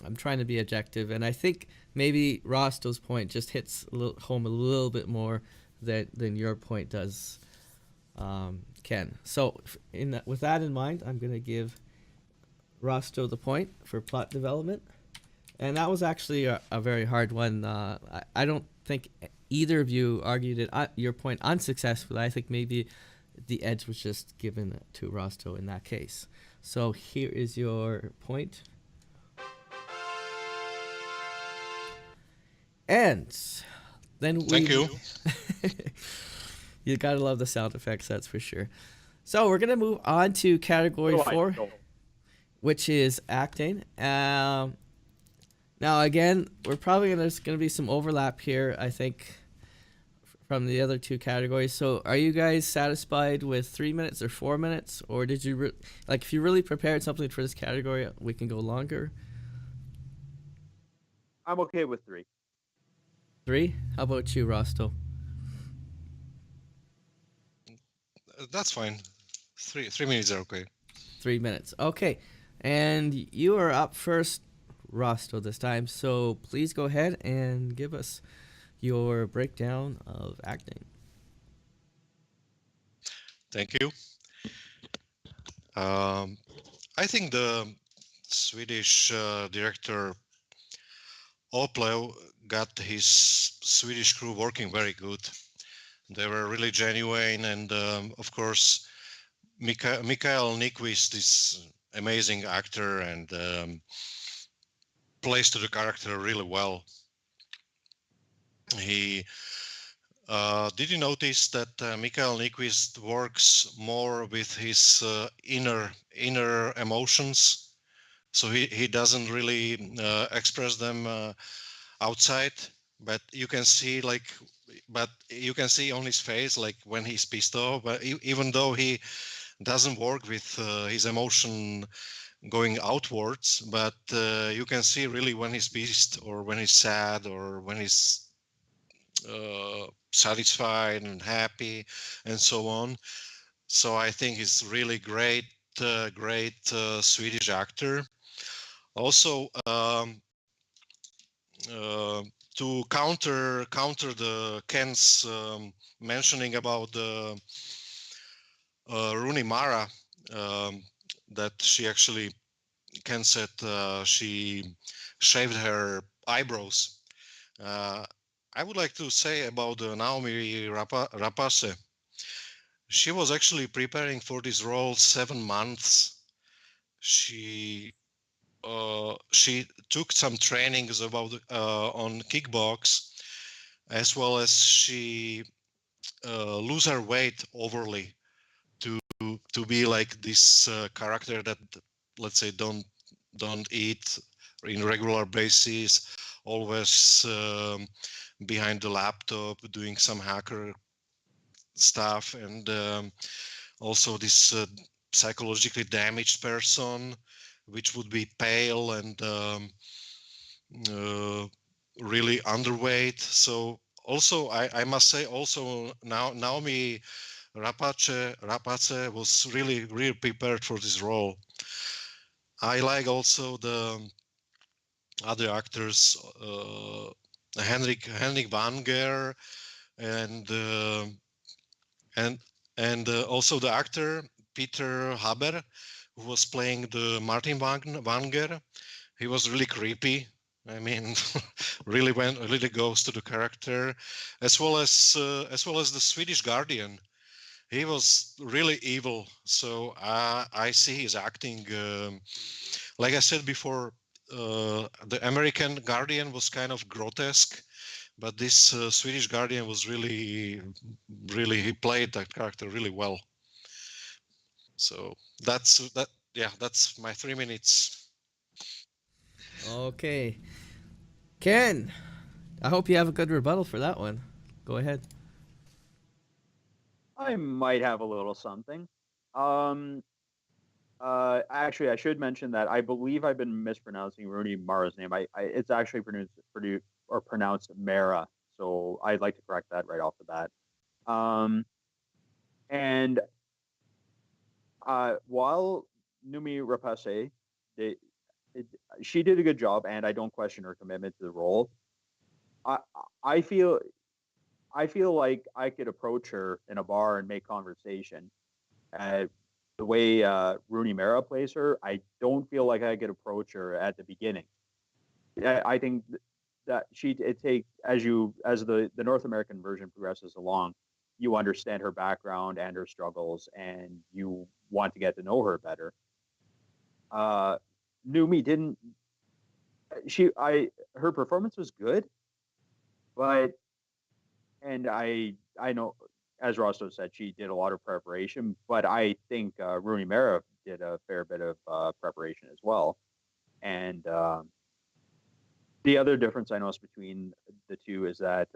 I'm trying to be objective, and I think maybe Rosto's point just hits home a little bit more than your point does, Ken. So, with that in mind, I'm gonna give Rosto the point for plot development, and that was actually a very hard one. I don't think either of you argued it your point unsuccessfully. I think maybe the edge was just given to Rosto in that case. So here is your point. And then Thank you. You gotta love the sound effects, that's for sure. So we're gonna move on to category 4, which is acting. Now again, we're probably there's gonna be some overlap here, I think, from the other two categories. So are you guys satisfied with 3 minutes or 4 minutes, or did you if you really prepared something for this category, we can go longer? I'm okay with 3. 3? How about you, Rosto? That's fine. 3 minutes are okay. 3 minutes. Okay. And you are up first, Rosto, this time. So please go ahead and give us your breakdown of acting. Thank you. I think the Swedish director Oplev got his Swedish crew working very good. They were really genuine, and of course, Mikael Nyqvist is amazing actor and plays to the character really well. He did you notice that Mikael Nyqvist works more with his inner emotions, so he doesn't really express them outside, but you can see on his face when he's pissed off. But even though he doesn't work with his emotion going outwards, but you can see really when he's pissed or when he's sad or when he's satisfied and happy and so on. So I think he's really great Swedish actor. Also, to counter the Ken's mentioning about the Rooney Mara, that she actually, Ken said she shaved her eyebrows. I would like to say about Naomi Rapace. She was actually preparing for this role 7 months. She took some trainings about on kickbox, as well as she lose her weight overly to be like this character that, let's say, don't eat in regular basis, always behind the laptop doing some hacker stuff, and also this psychologically damaged person, which would be pale and really underweight. So also, I must say also now Naomi Rapace was really prepared for this role. I like also the other actors, Henrik Vanger, and uh, and also the actor Peter Haber, who was playing the Martin Vanger. He was really creepy. I mean, really goes to the character, as well as the Swedish Guardian. He was really evil. So I see his acting. Like I said before, the American Guardian was kind of grotesque, but this Swedish Guardian was really he played that character really well. So that's that. Yeah, that's my 3 minutes. Okay. Ken, I hope you have a good rebuttal for that one. Go ahead. I might have a little something. Um, Actually, I should mention that I believe I've been mispronouncing Rooney Mara's name. It's actually pronounced Mara. So I'd like to correct that right off the bat. Um, and while Numi Rapace, they, it, she did a good job, and I don't question her commitment to the role. I I feel I feel like I could approach her in a bar and make conversation. Uh, the way Rooney Mara plays her, I don't feel like I could approach her at the beginning. I think that it takes as the North American version progresses along, you understand her background and her struggles, and you want to get to know her better. Uh, Numi didn't. Her performance was good, but I know, as Rostov said, she did a lot of preparation, but I think Rooney Mara did a fair bit of preparation as well. And the other difference I noticed between the two is that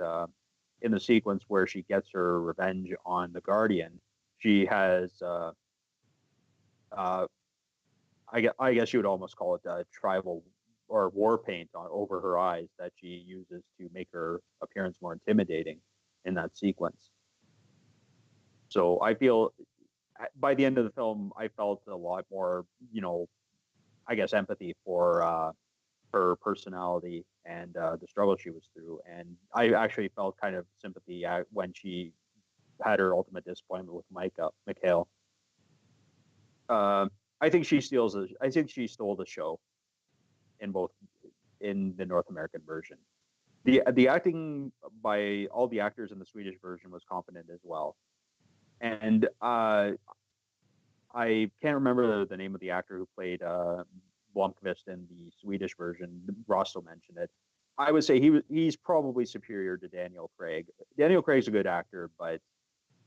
in the sequence where she gets her revenge on the Guardian, she has, uh, I guess you would almost call it tribal or war paint over her eyes that she uses to make her appearance more intimidating in that sequence. So I feel by the end of the film, I felt a lot more, I guess, empathy for her personality and the struggle she was through. And I actually felt kind of sympathy when she had her ultimate disappointment with Mikhail. I think she steals. I think she stole the show in both in the North American version. The acting by all the actors in the Swedish version was competent as well. And I can't remember the name of the actor who played Blomqvist in the Swedish version. Rosso mentioned it. I would say he's probably superior to Daniel Craig. Daniel Craig's a good actor, but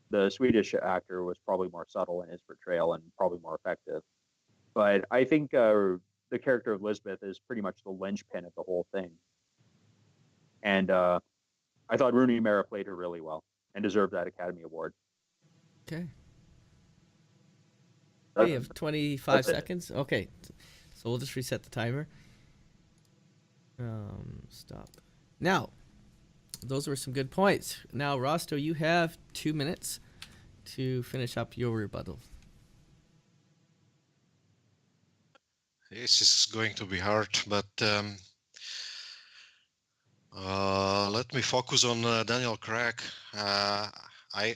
the Swedish actor was probably more subtle in his portrayal and probably more effective. But I think the character of Lisbeth is pretty much the linchpin of the whole thing. And I thought Rooney Mara played her really well and deserved that Academy Award. Okay. That, We have 25 that's it. seconds. Okay. So we'll just reset the timer. Stop. Now, those were some good points. Now, Rosto, you have 2 minutes to finish up your rebuttal. This is going to be hard, but let me focus on Daniel Craig. I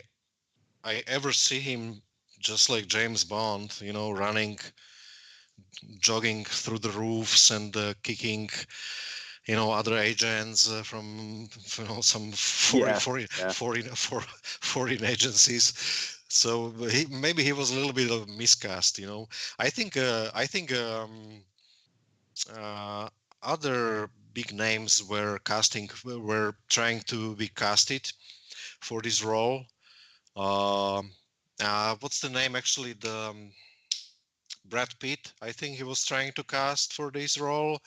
ever see him just like James Bond, running, jogging through the roofs and kicking, other agents from some foreign agencies. So maybe he was a little bit of miscast. I think other big names were trying to be casted for this role. What's the name actually? The Brad Pitt. I think he was trying to cast for this role.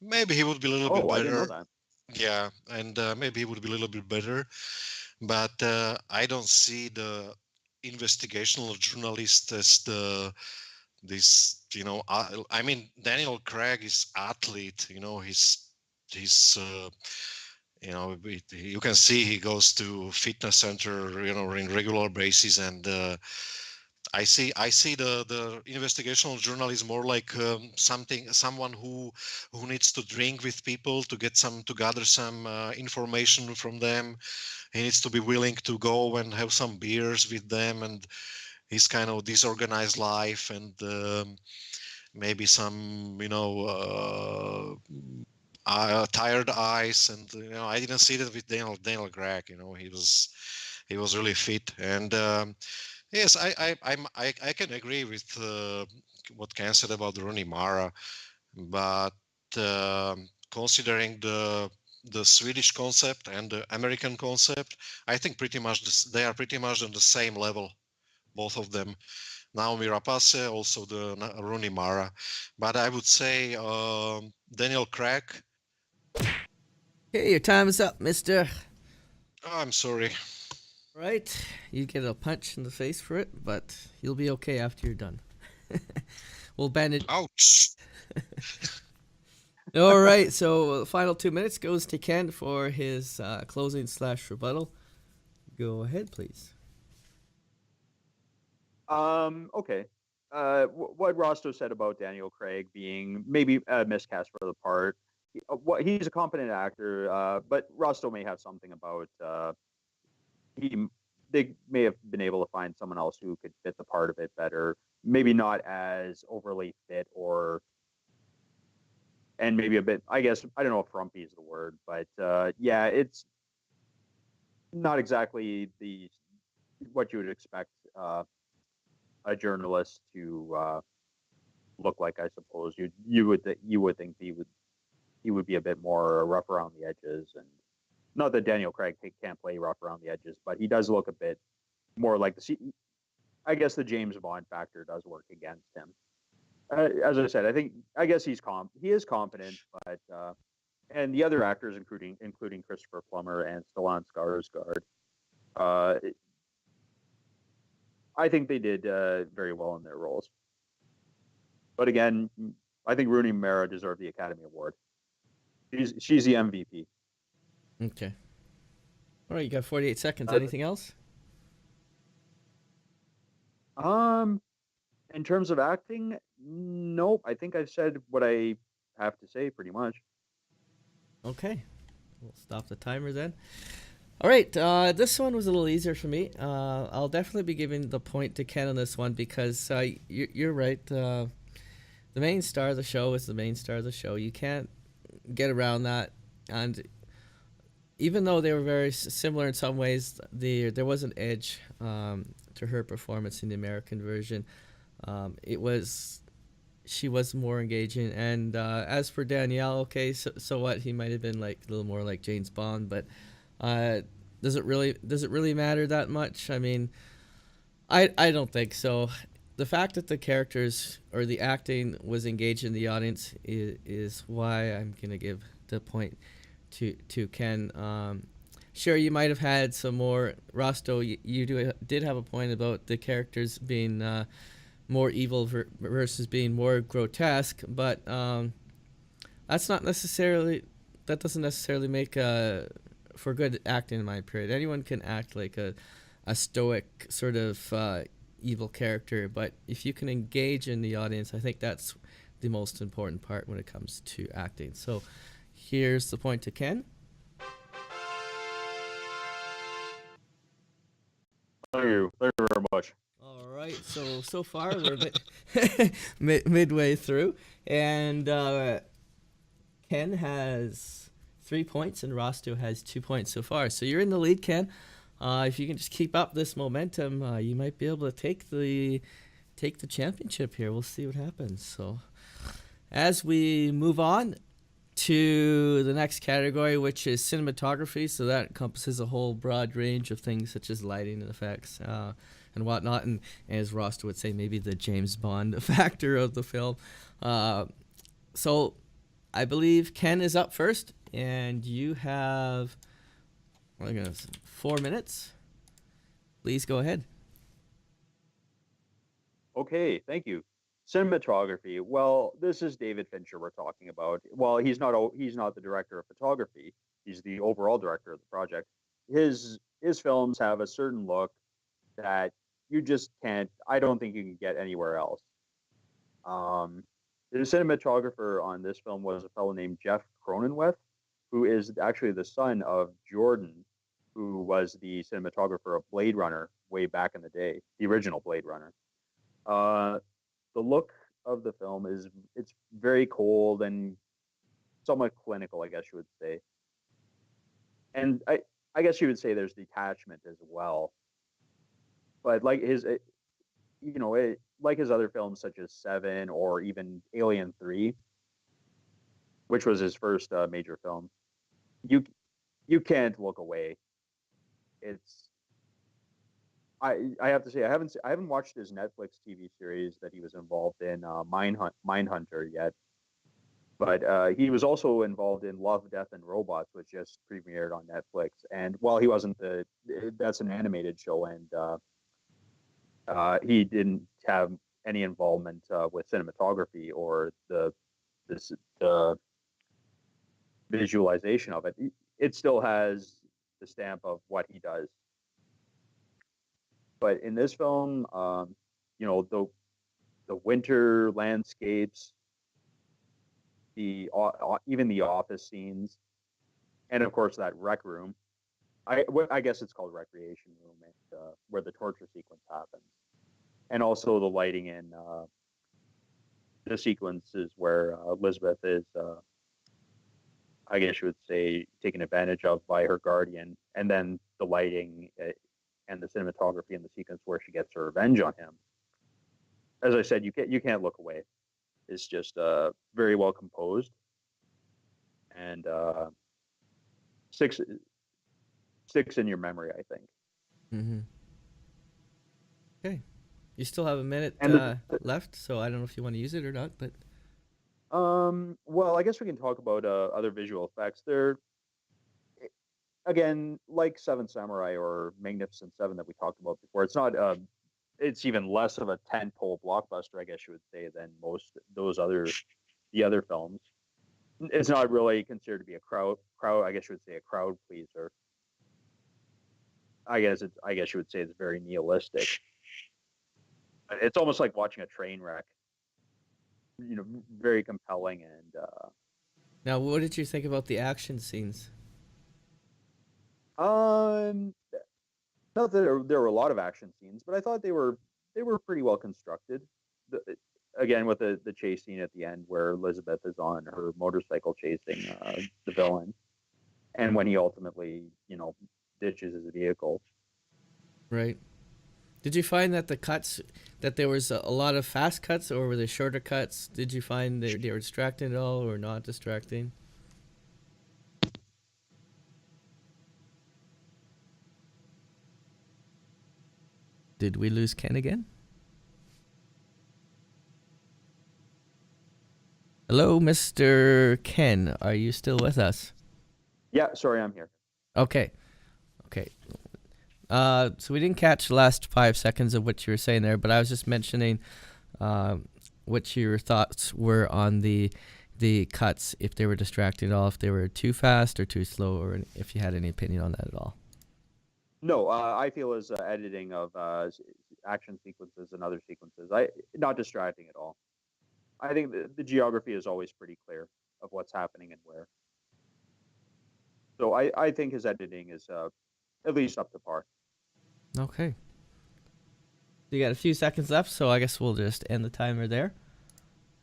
Maybe he would be a little bit better. I didn't know that. Yeah, and maybe he would be a little bit better. But I don't see the investigational journalist as I mean, Daniel Craig is athlete, he's you can see he goes to fitness center, in regular basis, and I see the investigational journalism more like someone who needs to drink with people to gather some information from them. He needs to be willing to go and have some beers with them, and his kind of disorganized life, and maybe some tired eyes, and I didn't see that with Daniel Craig. He was really fit, and yes, I can agree with what Ken said about Rooney Mara, but considering the Swedish concept and the American concept, I think they are pretty much on the same level, both of them. Naomi Rapace, also the Rooney Mara, but I would say Daniel Craig. Okay, your time is up, mister. Oh, I'm sorry. Right, you get a punch in the face for it, but you'll be okay after you're done. We'll bandage. Ouch. All right, so the final 2 minutes goes to Ken for his closing / rebuttal. Go ahead, please. Okay. What Rosto said about Daniel Craig being maybe a miscast for the part. He's a competent actor, but Rosto may have something about they may have been able to find someone else who could fit the part of it better. Maybe not as overly fit, and maybe a bit. I guess I don't know if frumpy is the word, but yeah, it's not exactly what you would expect a journalist to look like. I suppose you would think he would be a bit more rough around the edges, and not that Daniel Craig can't play rough around the edges, but he does look a bit more like I guess the James Bond factor does work against him. As I said, I guess he is competent, but and the other actors, including Christopher Plummer and Stellan Skarsgård, I think they did very well in their roles. But again, I think Rooney Mara deserved the Academy Award. She's the MVP. Okay. All right, you got 48 seconds. Anything else? In terms of acting, nope. I think I've said what I have to say pretty much. Okay. We'll stop the timer then. All right, this one was a little easier for me. I'll definitely be giving the point to Ken on this one because you're right. The main star of the show is the main star of the show. You can't get around that. And even though they were very similar in some ways, there was an edge to her performance in the American version. She was more engaging. And as for Danielle, okay, so what? He might have been like a little more like James Bond, but does it really matter that much? I mean, I don't think so. The fact that the characters or the acting was engaging the audience is why I'm gonna give the point to Ken. Sure, you might have had some more. Rosto, you did have a point about the characters being more evil versus being more grotesque, but that doesn't necessarily make for good acting in my period. Anyone can act like a stoic sort of evil character, but if you can engage in the audience, I think that's the most important part when it comes to acting. So here's the point to Ken. Thank you very much. All right, so far we're midway through, and Ken has 3 points and Rosto has 2 points so far. So you're in the lead, Ken. If you can just keep up this momentum, you might be able to take the championship here. We'll see what happens. So as we move on to the next category, which is cinematography, so that encompasses a whole broad range of things such as lighting and effects and whatnot, and as Rosto would say, maybe the James Bond factor of the film. So I believe Ken is up first, and you have 4 minutes. Please go ahead. Okay, thank you. Cinematography. Well, this is David Fincher we're talking about. Well, he's not the director of photography. He's the overall director of the project. His films have a certain look that you just can't. I don't think you can get anywhere else. Um, the cinematographer on this film was a fellow named Jeff Cronenweth, who is actually the son of Jordan, who was the cinematographer of Blade Runner way back in the day, the original Blade Runner. Uh, the look of the film is it's very cold and somewhat clinical, I guess you would say. And I guess you would say there's detachment as well. But like like his other films such as Seven or even Alien 3, which was his first major film, you you can't look away. It's I have to say I haven't watched his Netflix TV series that he was involved in, Mindhunter yet, but he was also involved in Love, Death, and Robots, which just premiered on Netflix. And while he wasn't that's an animated show, and he didn't have any involvement with cinematography or the visualization of it. It still has the stamp of what he does. But in this film, the winter landscapes, the even the office scenes, and of course that rec room. I guess it's called recreation room, and, where the torture sequence happens, and also the lighting in the sequences where Elizabeth is, I guess you would say, taken advantage of by her guardian, and then the lighting and the cinematography in the sequence where she gets her revenge on him. As I said, you can't look away. It's just very well composed, and six sticks in your memory, I think. Mm-hmm. Okay. You still have a minute And left, so I don't know if you want to use it or not, but well, I guess we can talk about other visual effects. They're again like Seven Samurai or Magnificent Seven that we talked about before. It's not. It's even less of a tentpole blockbuster, I guess you would say, than most the other films. It's not really considered to be a crowd. I guess you would say a crowd pleaser. I guess you would say it's very nihilistic. It's almost like watching a train wreck. Very compelling and now what did you think about the action scenes? um not that there were a lot of action scenes, but I thought they were pretty well constructed. The, Again, with the chase scene at the end where Elizabeth is on her motorcycle chasing the villain, and when he ultimately ditches his vehicle. Right. Did you find that the cuts that there was a lot of fast cuts or were there shorter cuts? Did you find they were distracting at all or not distracting? Did we lose Ken again? Hello, Mr. Ken. Are you still with us? Yeah, sorry, I'm here. Okay. Okay. So we didn't catch the last 5 seconds of what you were saying there, but I was just mentioning what your thoughts were on the cuts, if they were distracting at all, if they were too fast or too slow, or if you had any opinion on that at all. No, I feel as editing of action sequences and other sequences, I not distracting at all. I think the geography is always pretty clear of what's happening and where. So I think his editing is at least up to par. Okay. You got a few seconds left, so I guess we'll just end the timer there.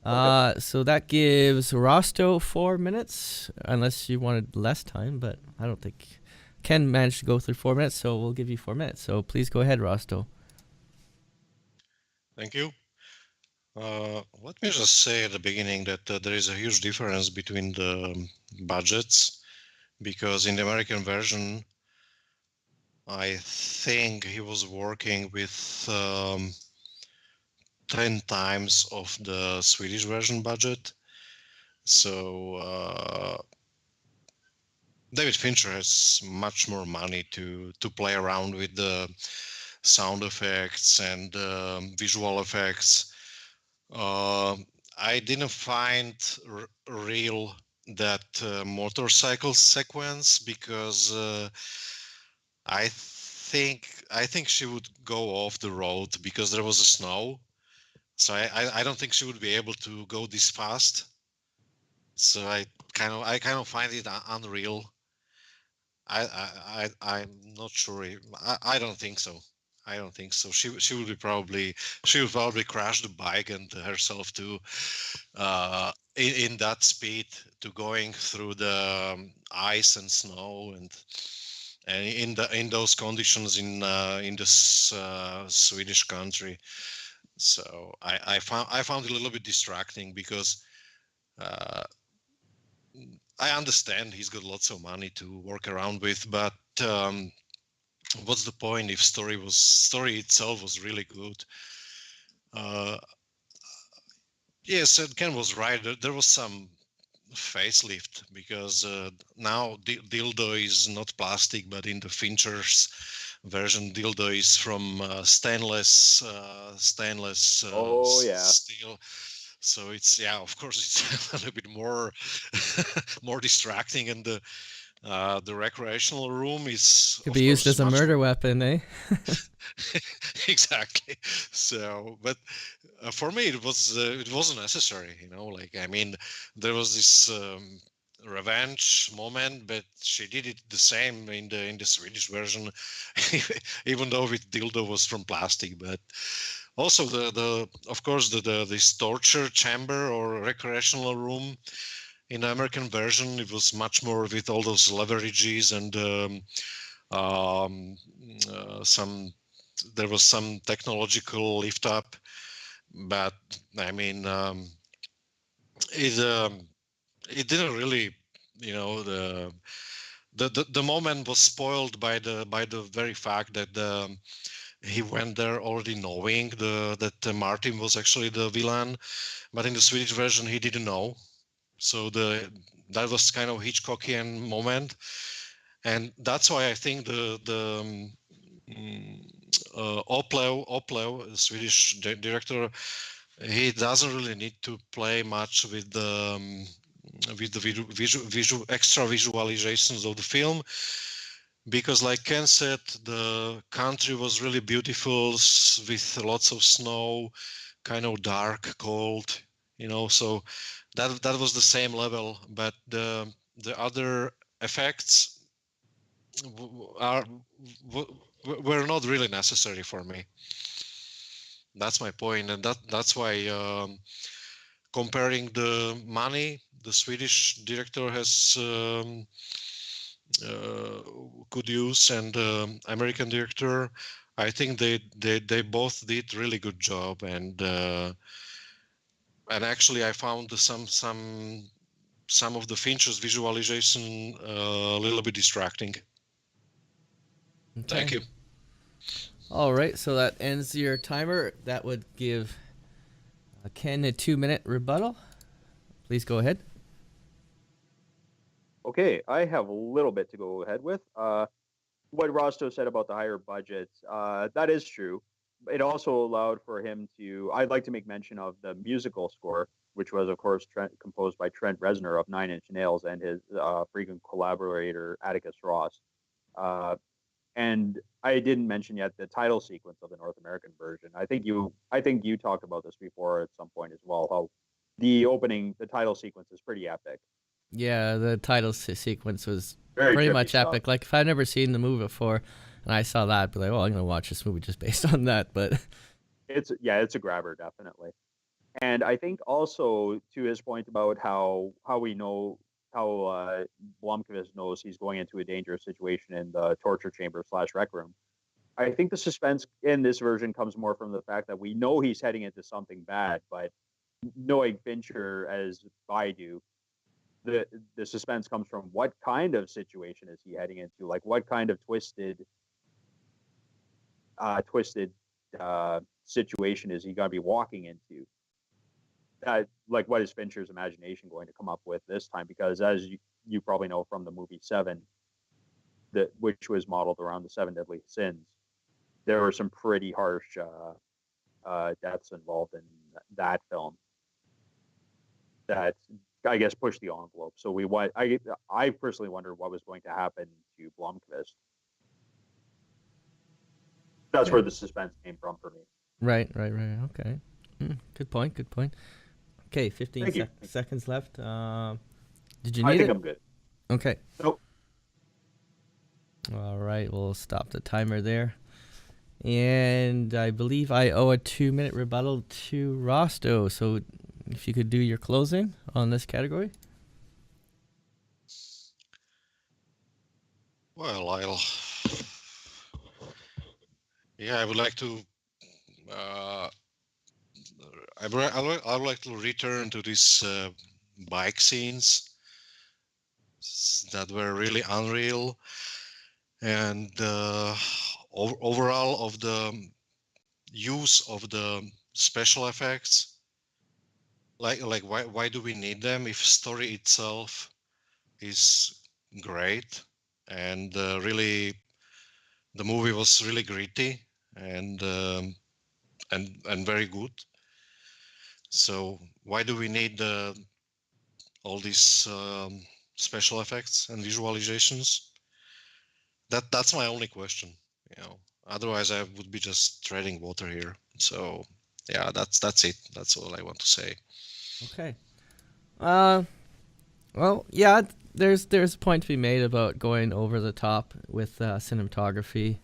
Okay. So that gives Rosto 4 minutes, unless you wanted less time, but I don't think Ken managed to go through 4 minutes, so we'll give you 4 minutes. So please go ahead, Rosto. Thank you. Let me just say at the beginning that there is a huge difference between the budgets, because in the American version, I think he was working with 10 times of the Swedish version budget. So David Fincher has much more money to play around with the sound effects and visual effects. I didn't find real that motorcycle sequence because I think she would go off the road because there was a snow. So I don't think she would be able to go this fast. So I kind of find it unreal. I'm not sure. I don't think so. I don't think so. She would probably crash the bike and herself too, in that speed to going through the ice and snow and in those conditions in this Swedish country. So I found it a little bit distracting because uh, I understand he's got lots of money to work around with, but what's the point if story itself was really good? Uh, yes, and Ken was right. There was some facelift because now dildo is not plastic, but in the Fincher's version, dildo is from stainless Oh yeah. steel. So it's, yeah, of course, it's a little bit more more distracting, and the recreational room is, Could of be used course, as a much murder weapon, eh? exactly. So, but for me, it wasn't necessary. Like, I mean, there was this revenge moment, but she did it the same in the Swedish version, even though with dildo was from plastic. But also the of course the this torture chamber or recreational room in the American version, it was much more with all those leverages and um, some there was some technological lift up, but I mean, it it didn't really, the moment was spoiled by the very fact that he went there already knowing that Martin was actually the villain, but in the Swedish version he didn't know. So that was kind of Hitchcockian moment, and that's why I think Oplev, the Swedish director, he doesn't really need to play much with the extra visualizations of the film, because like Ken said, the country was really beautiful with lots of snow, kind of dark, cold, so that was the same level, but the other effects are were not really necessary for me. That's my point, and that's why, comparing the money the Swedish director has uh, could use and American director, I think they both did really good job, and actually I found some of the Fincher's visualization a little bit distracting. Thank Okay. you. All right, so that ends your timer. That would give Ken a 2-minute rebuttal. Please go ahead. Okay, I have a little bit to go ahead with. What Rosto said about the higher budget, that is true. It also allowed for him to. I'd like to make mention of the musical score, which was, of course, composed by Trent Reznor of Nine Inch Nails and his frequent collaborator Atticus Ross. Uh, and I didn't mention yet the title sequence of the North American version. I think you talked about this before at some point as well. How the title sequence is pretty epic. Yeah, the title sequence was Very pretty trippy much stuff. epic. Like, if I'd never seen the movie before and I saw that, I'd be like, well, I'm going to watch this movie just based on that. But It's a grabber definitely. And I think also to his point about how we know how Blomkvist knows he's going into a dangerous situation in the torture chamber slash rec room. I think the suspense in this version comes more from the fact that we know he's heading into something bad, but knowing Fincher as I do, the the suspense comes from what kind of situation is he heading into? Like what kind of twisted situation is he going to be walking into? Like what is Fincher's imagination going to come up with this time? Because as you probably know from the movie Seven, which was modeled around the seven deadly sins, there were some pretty harsh deaths involved in that film that I guess pushed the envelope. So I personally wondered what was going to happen to Blomkvist. That's where the suspense came from for me. Right. Okay. Good point. Okay, 15 seconds left. Did you need it? I think I'm good. Okay. Nope. All right, we'll stop the timer there. And I believe I owe a 2-minute rebuttal to Rosto. So if you could do your closing on this category. Well, I would like to. I would like to return to these bike scenes that were really unreal, and overall of the use of the special effects. Like why do we need them if story itself is great, and really the movie was really gritty and very good. So why do we need all these special effects and visualizations? That's my only question. Otherwise I would be just treading water here. So yeah, that's it. That's all I want to say. Okay. Well, yeah, there's a point to be made about going over the top with cinematography.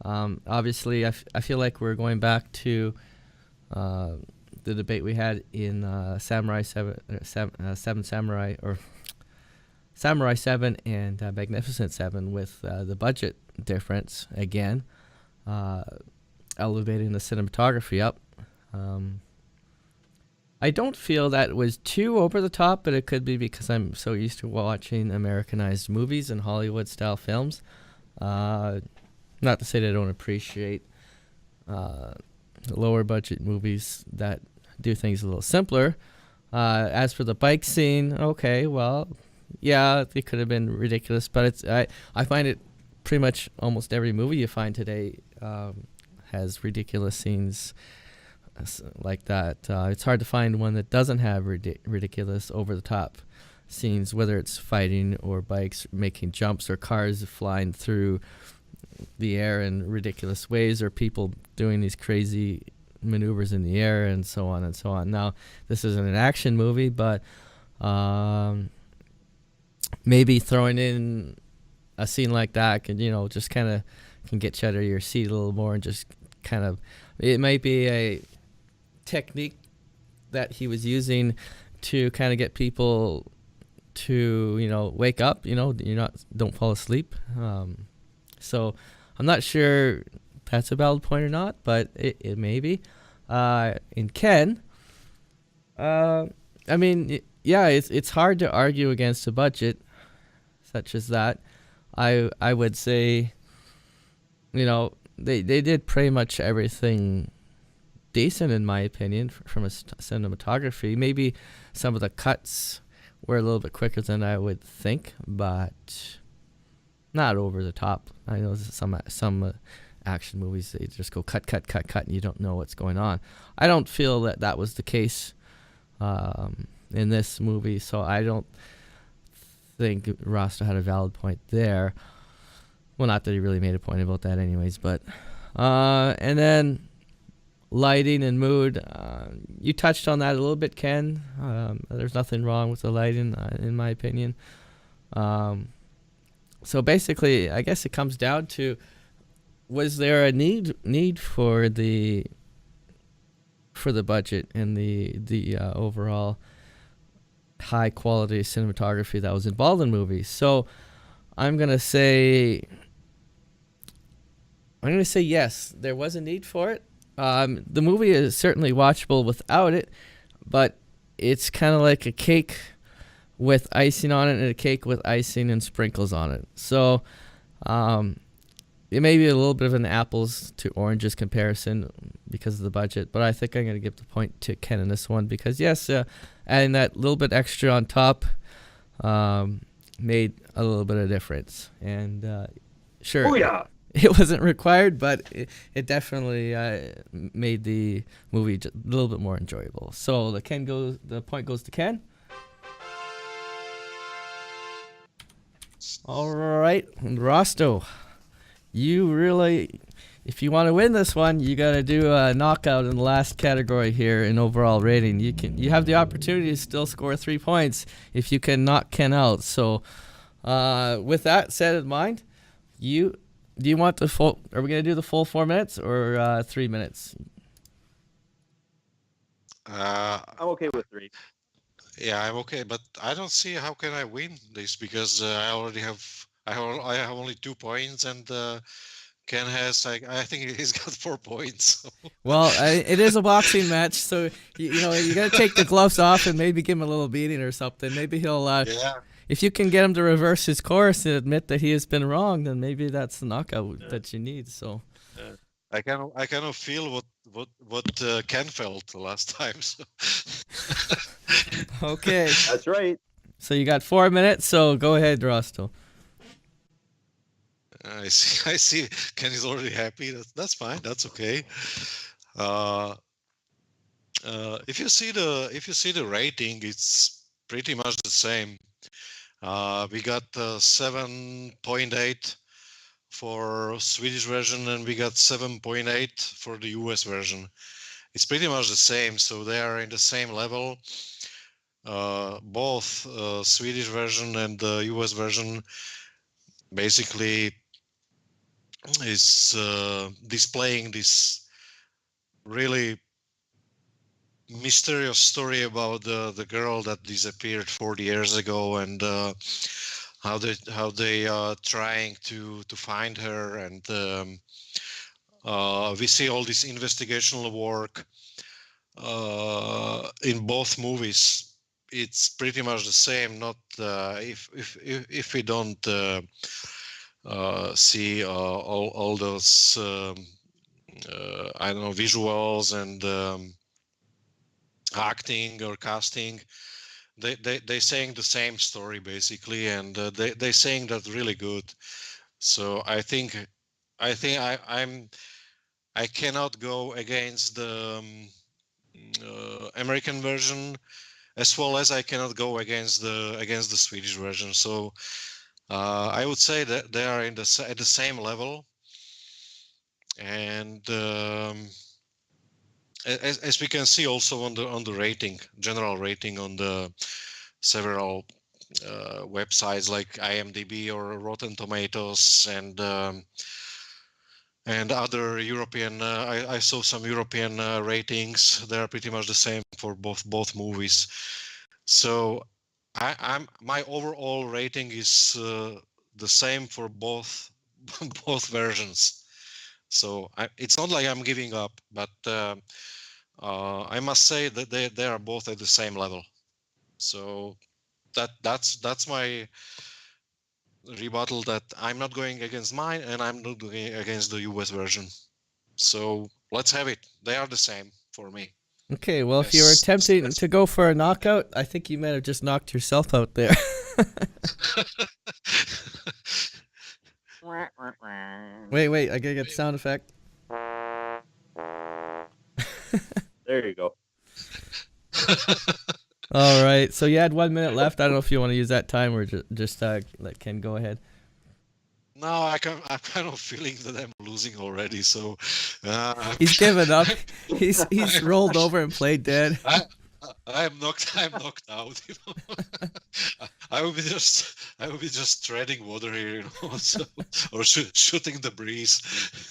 Obviously, I feel like we're going back to the debate we had in Samurai 7, Seven Samurai, or Samurai 7 and Magnificent 7 with the budget difference again, elevating the cinematography up. I don't feel that it was too over the top, but it could be because I'm so used to watching Americanized movies and Hollywood-style films. Not to say that I don't appreciate lower-budget movies that do things a little simpler. As for the bike scene, okay, well, yeah, it could have been ridiculous, but I find it pretty much almost every movie you find today has ridiculous scenes like that. It's hard to find one that doesn't have ridiculous, over-the-top scenes, whether it's fighting or bikes making jumps or cars flying through the air in ridiculous ways, or people doing these crazy maneuvers in the air, and so on and so on. Now, this isn't an action movie, but maybe throwing in a scene like that can, just kind of can get you out of your seat a little more, and just kind of, it might be a technique that he was using to kind of get people to, wake up, don't fall asleep. So I'm not sure that's a valid point or not, but it may be. In Ken, I mean, it's hard to argue against a budget such as that. I would say, they did pretty much everything decent, in my opinion, from a cinematography. Maybe some of the cuts were a little bit quicker than I would think, but not over the top. I know some action movies, they just go cut, and you don't know what's going on. I don't feel that was the case in this movie, so I don't think Rasta had a valid point there. Well, not that he really made a point about that anyways, but and then lighting and mood, you touched on that a little bit, Ken. There's nothing wrong with the lighting, in my opinion. So basically, I guess it comes down to, was there a need for the budget and the overall high quality cinematography that was involved in movies? So I'm gonna say yes, there was a need for it. The movie is certainly watchable without it, but it's kind of like a cake with icing on it, and a cake with icing and sprinkles on it. So it may be a little bit of an apples to oranges comparison because of the budget, but I think I'm going to give the point to Ken in this one because, yes, adding that little bit extra on top made a little bit of difference. And sure. Oh, yeah. It wasn't required, but it definitely made the movie a little bit more enjoyable. So the point goes to Ken. All right, Rosto, you really, if you want to win this one, you got to do a knockout in the last category here in overall rating. You have the opportunity to still score 3 points if you can knock Ken out. So, with that said in mind, do you want the full? Are we gonna do the full 4 minutes or 3 minutes? Uh, I'm okay with 3. yeah, I'm okay, but I don't see how can I win this because I have only 2 points and Ken has I think he's got 4 points. So. Well, it is a boxing match, so you got to take the gloves off and maybe give him a little beating or something. Maybe he'll. Yeah. If you can get him to reverse his course and admit that he has been wrong, then maybe that's the knockout that you need. So. I kind of feel what Ken felt the last time. So. Okay. That's right. So you got 4 minutes. So go ahead, Rosto. I see. I see. Ken is already happy. That's fine. That's okay. If you see the rating, it's pretty much the same. We got 7.8 for Swedish version, and we got 7.8 for the US version. It's pretty much the same, so they are in the same level. Both Swedish version and the US version basically is displaying this really mysterious story about the girl that disappeared 40 years ago, and how they are trying to find her, and we see all this investigational work in both movies. It's pretty much the same. Not if we don't see all those I don't know, visuals and acting or casting. They saying the same story basically, and they saying that really good. So I cannot go against the American version, as well as I cannot go against the Swedish version. So I would say that they are at the same level, and as we can see also on the rating, general rating on the several websites like IMDb or Rotten Tomatoes and other European. I saw some European ratings. They are pretty much the same for both movies. So my overall rating is the same for both both versions. So it's not like I'm giving up, but I must say that they are both at the same level. So that's my rebuttal, that I'm not going against mine and I'm not going against the US version. So let's have it. They are the same for me. Okay, well, if you were attempting to go for a knockout, I think you might have just knocked yourself out there. Wait, I gotta get the sound effect. There you go. All right, so you had 1 minute left. I don't know if you want to use that time or just let Ken go ahead. No, I'm kind of feeling that I'm losing already. So he's given up. He's rolled over and played dead. I'm knocked out. You know? I will be just treading water here, you know, so, or shooting the breeze.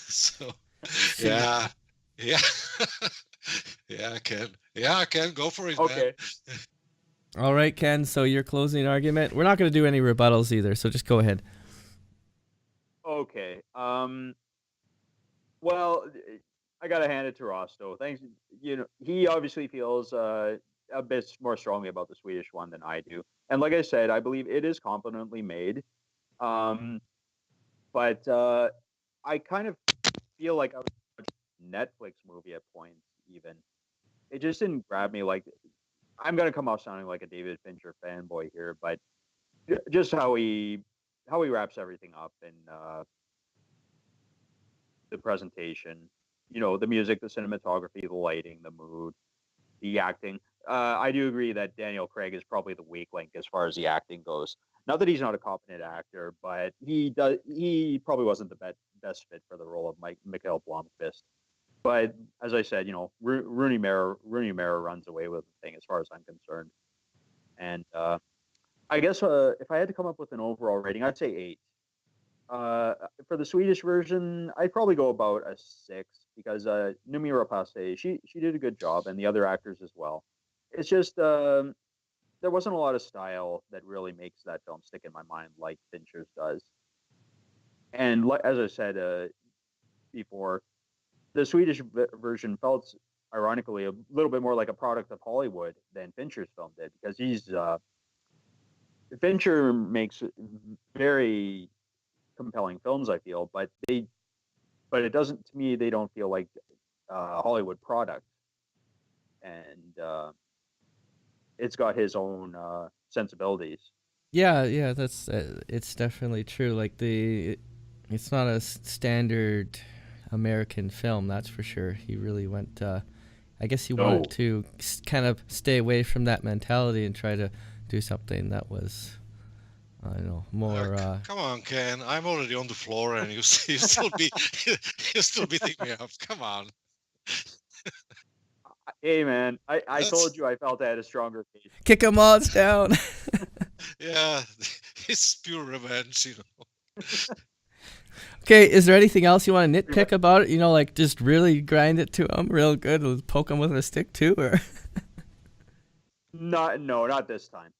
So yeah, yeah, I can go for it. Okay. Man. All right, Ken. So your closing argument. We're not going to do any rebuttals either. So just go ahead. Okay. Well, I gotta hand it to Rosto. Thanks. He obviously feels a bit more strongly about the Swedish one than I do. And like I said, I believe it is competently made. But I kind of feel like I was watching a Netflix movie at points. Even it just didn't grab me. Like, I'm gonna come off sounding like a David Fincher fanboy here, but just how he wraps everything up, and the presentation, the music, the cinematography, the lighting, the mood, the acting. I do agree that Daniel Craig is probably the weak link as far as the acting goes. Not that he's not a competent actor, but he probably wasn't the best fit for the role of Mikhail Blomkvist. But as I said, Rooney Mara runs away with the thing as far as I'm concerned. And I guess if I had to come up with an overall rating, I'd say 8. For the Swedish version, I'd probably go about a 6 because Numi Rapace, she did a good job, and the other actors as well. It's just there wasn't a lot of style that really makes that film stick in my mind like Fincher's does. And as I said before, the Swedish version felt, ironically, a little bit more like a product of Hollywood than Fincher's film did, because Fincher makes very compelling films, I feel, but it doesn't, to me, they don't feel like a Hollywood product, and it's got his own sensibilities. Yeah, that's it's definitely true. Like it's not a standard American film, that's for sure. He really went. I guess he wanted to kind of stay away from that mentality and try to do something that was, I don't know, more. Come on, Ken. I'm already on the floor, and you still you still beating me up. Come on. Hey, man, I told you I felt I had a stronger case. Kick 'em all down. Yeah, it's pure revenge, Okay, is there anything else you want to nitpick about it? Like just really grind it to him real good, poke him with a stick too, or? Not this time.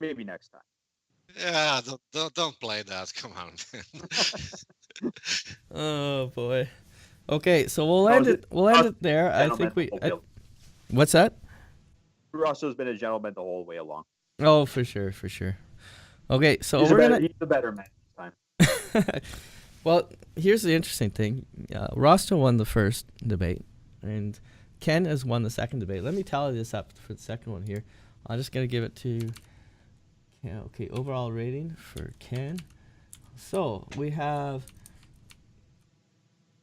Maybe next time. Yeah, don't play that. Come on, man. Oh boy. Okay, so we'll end it. We'll end it there. I think we. What's that? Rosso's been a gentleman the whole way along. Oh, for sure. Okay, so he's the better man this time. Well, here's the interesting thing. Rosto won the first debate, and Ken has won the second debate. Let me tally this up for the second one here. I'm just gonna give it to. Okay, overall rating for Ken. So we have.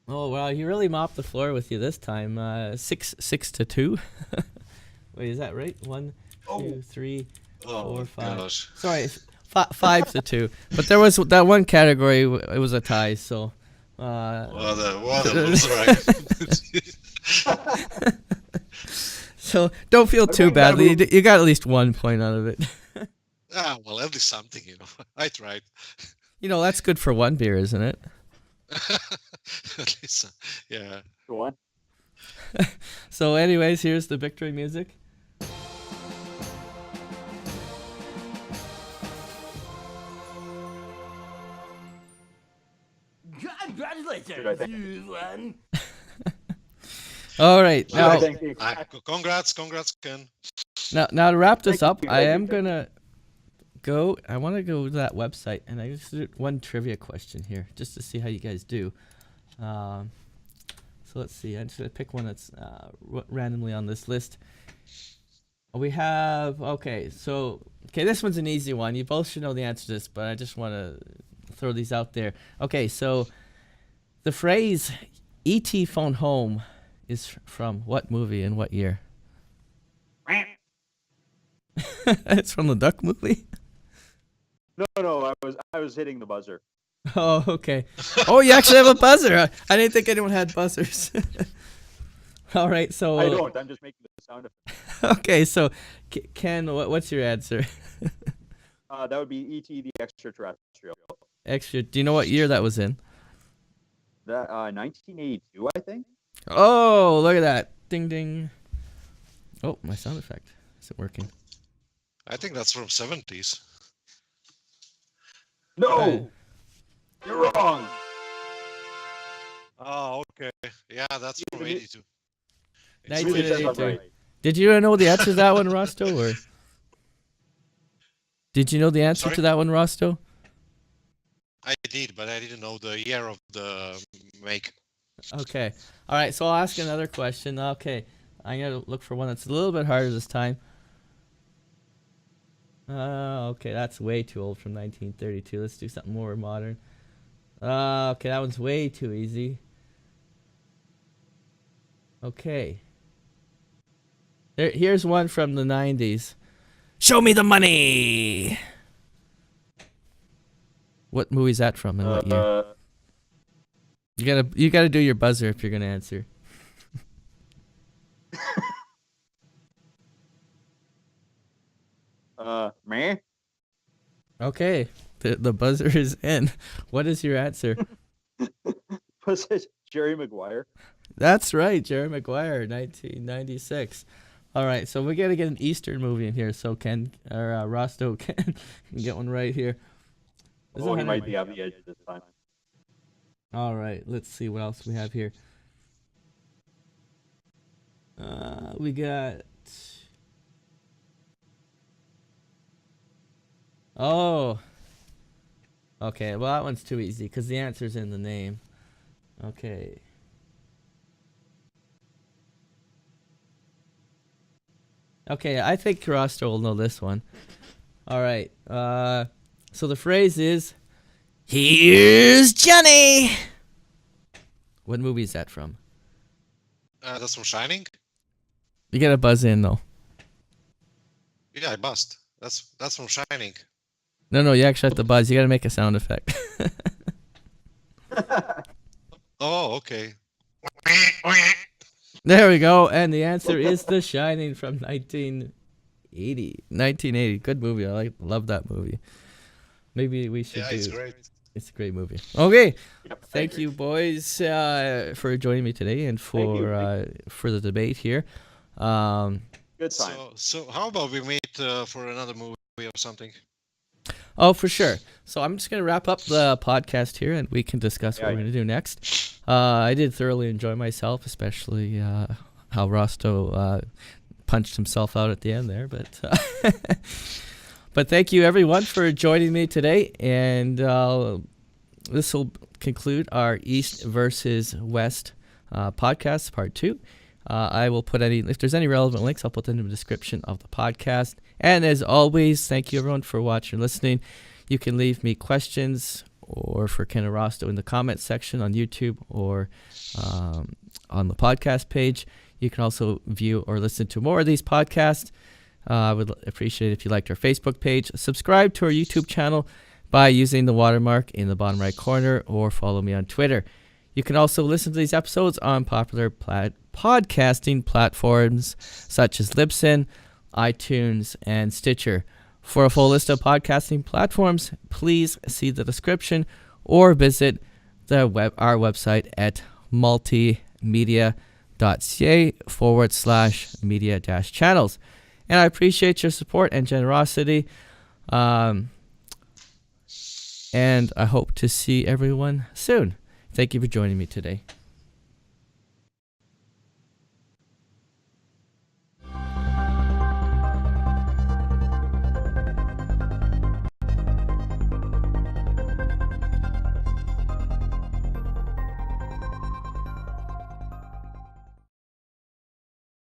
Oh wow, he really mopped the floor with you this time. 6-2. Wait, is that right? 1, 2, 3, 4, 5. Gosh. Sorry, 5-2. But there was that one category. It was a tie. So. That was right. So don't feel too badly. You got at least 1 point out of it. Well, at least something, I tried. That's good for one beer, isn't it? At least, yeah. Go on. So, anyways, here's the victory music. Congratulations, you won. All right, now. Congrats, Ken. Now to wrap this up, I am gonna go. I want to go to that website, and I just did one trivia question here, just to see how you guys do. So let's see. I'm just gonna pick one that's randomly on this list. We have this one's an easy one. You both should know the answer to this, but I just want to throw these out there. Okay, so the phrase "E.T. phone home" is from what movie and what year? It's from the Duck movie. No, I was hitting the buzzer. Oh, okay. Oh, you actually have a buzzer. I didn't think anyone had buzzers. All right, so I don't. I'm just making the sound effect. Okay, so Ken, what's your answer? That would be E.T. the Extraterrestrial. Do you know what year that was in? That 1982, I think. Oh, look at that! Ding ding. Oh, my sound effect isn't working. I think that's from 70s. No, you're wrong. Oh, okay. Yeah, that's from 82. 1982. Did you know the answer to that one, Rosto? Or did you know the answer to that one, Rosto? I did, but I didn't know the year of the make. Okay. All right. So I'll ask another question. Okay. I'm gonna look for one that's a little bit harder this time. Okay, that's way too old, from 1932. Let's do something more modern. Okay, that one's way too easy. Okay. Here's one from the 90s. Show me the money! What movie is that from and what year? You gotta do your buzzer if you're gonna answer. Meh. Okay. The buzzer is in. What is your answer? Was it Jerry Maguire? That's right, Jerry Maguire, 1996. All right, so we got to get an Eastern movie in here, so Rosto can get one right here. Oh, he might be on the edge this time. All right, let's see what else we have here. We got... Oh. Okay, well, that one's too easy because the answer's in the name. Okay. Okay, I think Rosto will know this one. All right. So the phrase is, "Here's Johnny." What movie is that from? That's from Shining. You gotta buzz in though. Yeah, I buzzed. That's from Shining. No, you actually have to buzz. You gotta make a sound effect. Oh, okay. There we go. And the answer is The Shining from 1980. 1980. Good movie. Love that movie. Maybe we should do... It's great. It's a great movie. Okay. Yep, Thank you, boys, for joining me today and for the debate here. Good time. So how about we meet for another movie or something? Oh, for sure. So I'm just going to wrap up the podcast here and we can discuss what we're going to do next. I did thoroughly enjoy myself, especially how Rosto punched himself out at the end there. But thank you, everyone, for joining me today. And this will conclude our East versus West podcast, part 2. I will put if there's any relevant links, I'll put them in the description of the podcast. And as always, thank you everyone for watching and listening. You can leave me questions or for Ken and Rosto in the comments section on YouTube or on the podcast page. You can also view or listen to more of these podcasts. I would appreciate it if you liked our Facebook page. Subscribe to our YouTube channel by using the watermark in the bottom right corner or follow me on Twitter. You can also listen to these episodes on popular podcasting platforms such as Libsyn, iTunes, and Stitcher. For a full list of podcasting platforms, please see the description or visit our website at multimedia.ca/media-channels. And I appreciate your support and generosity. And I hope to see everyone soon. Thank you for joining me today.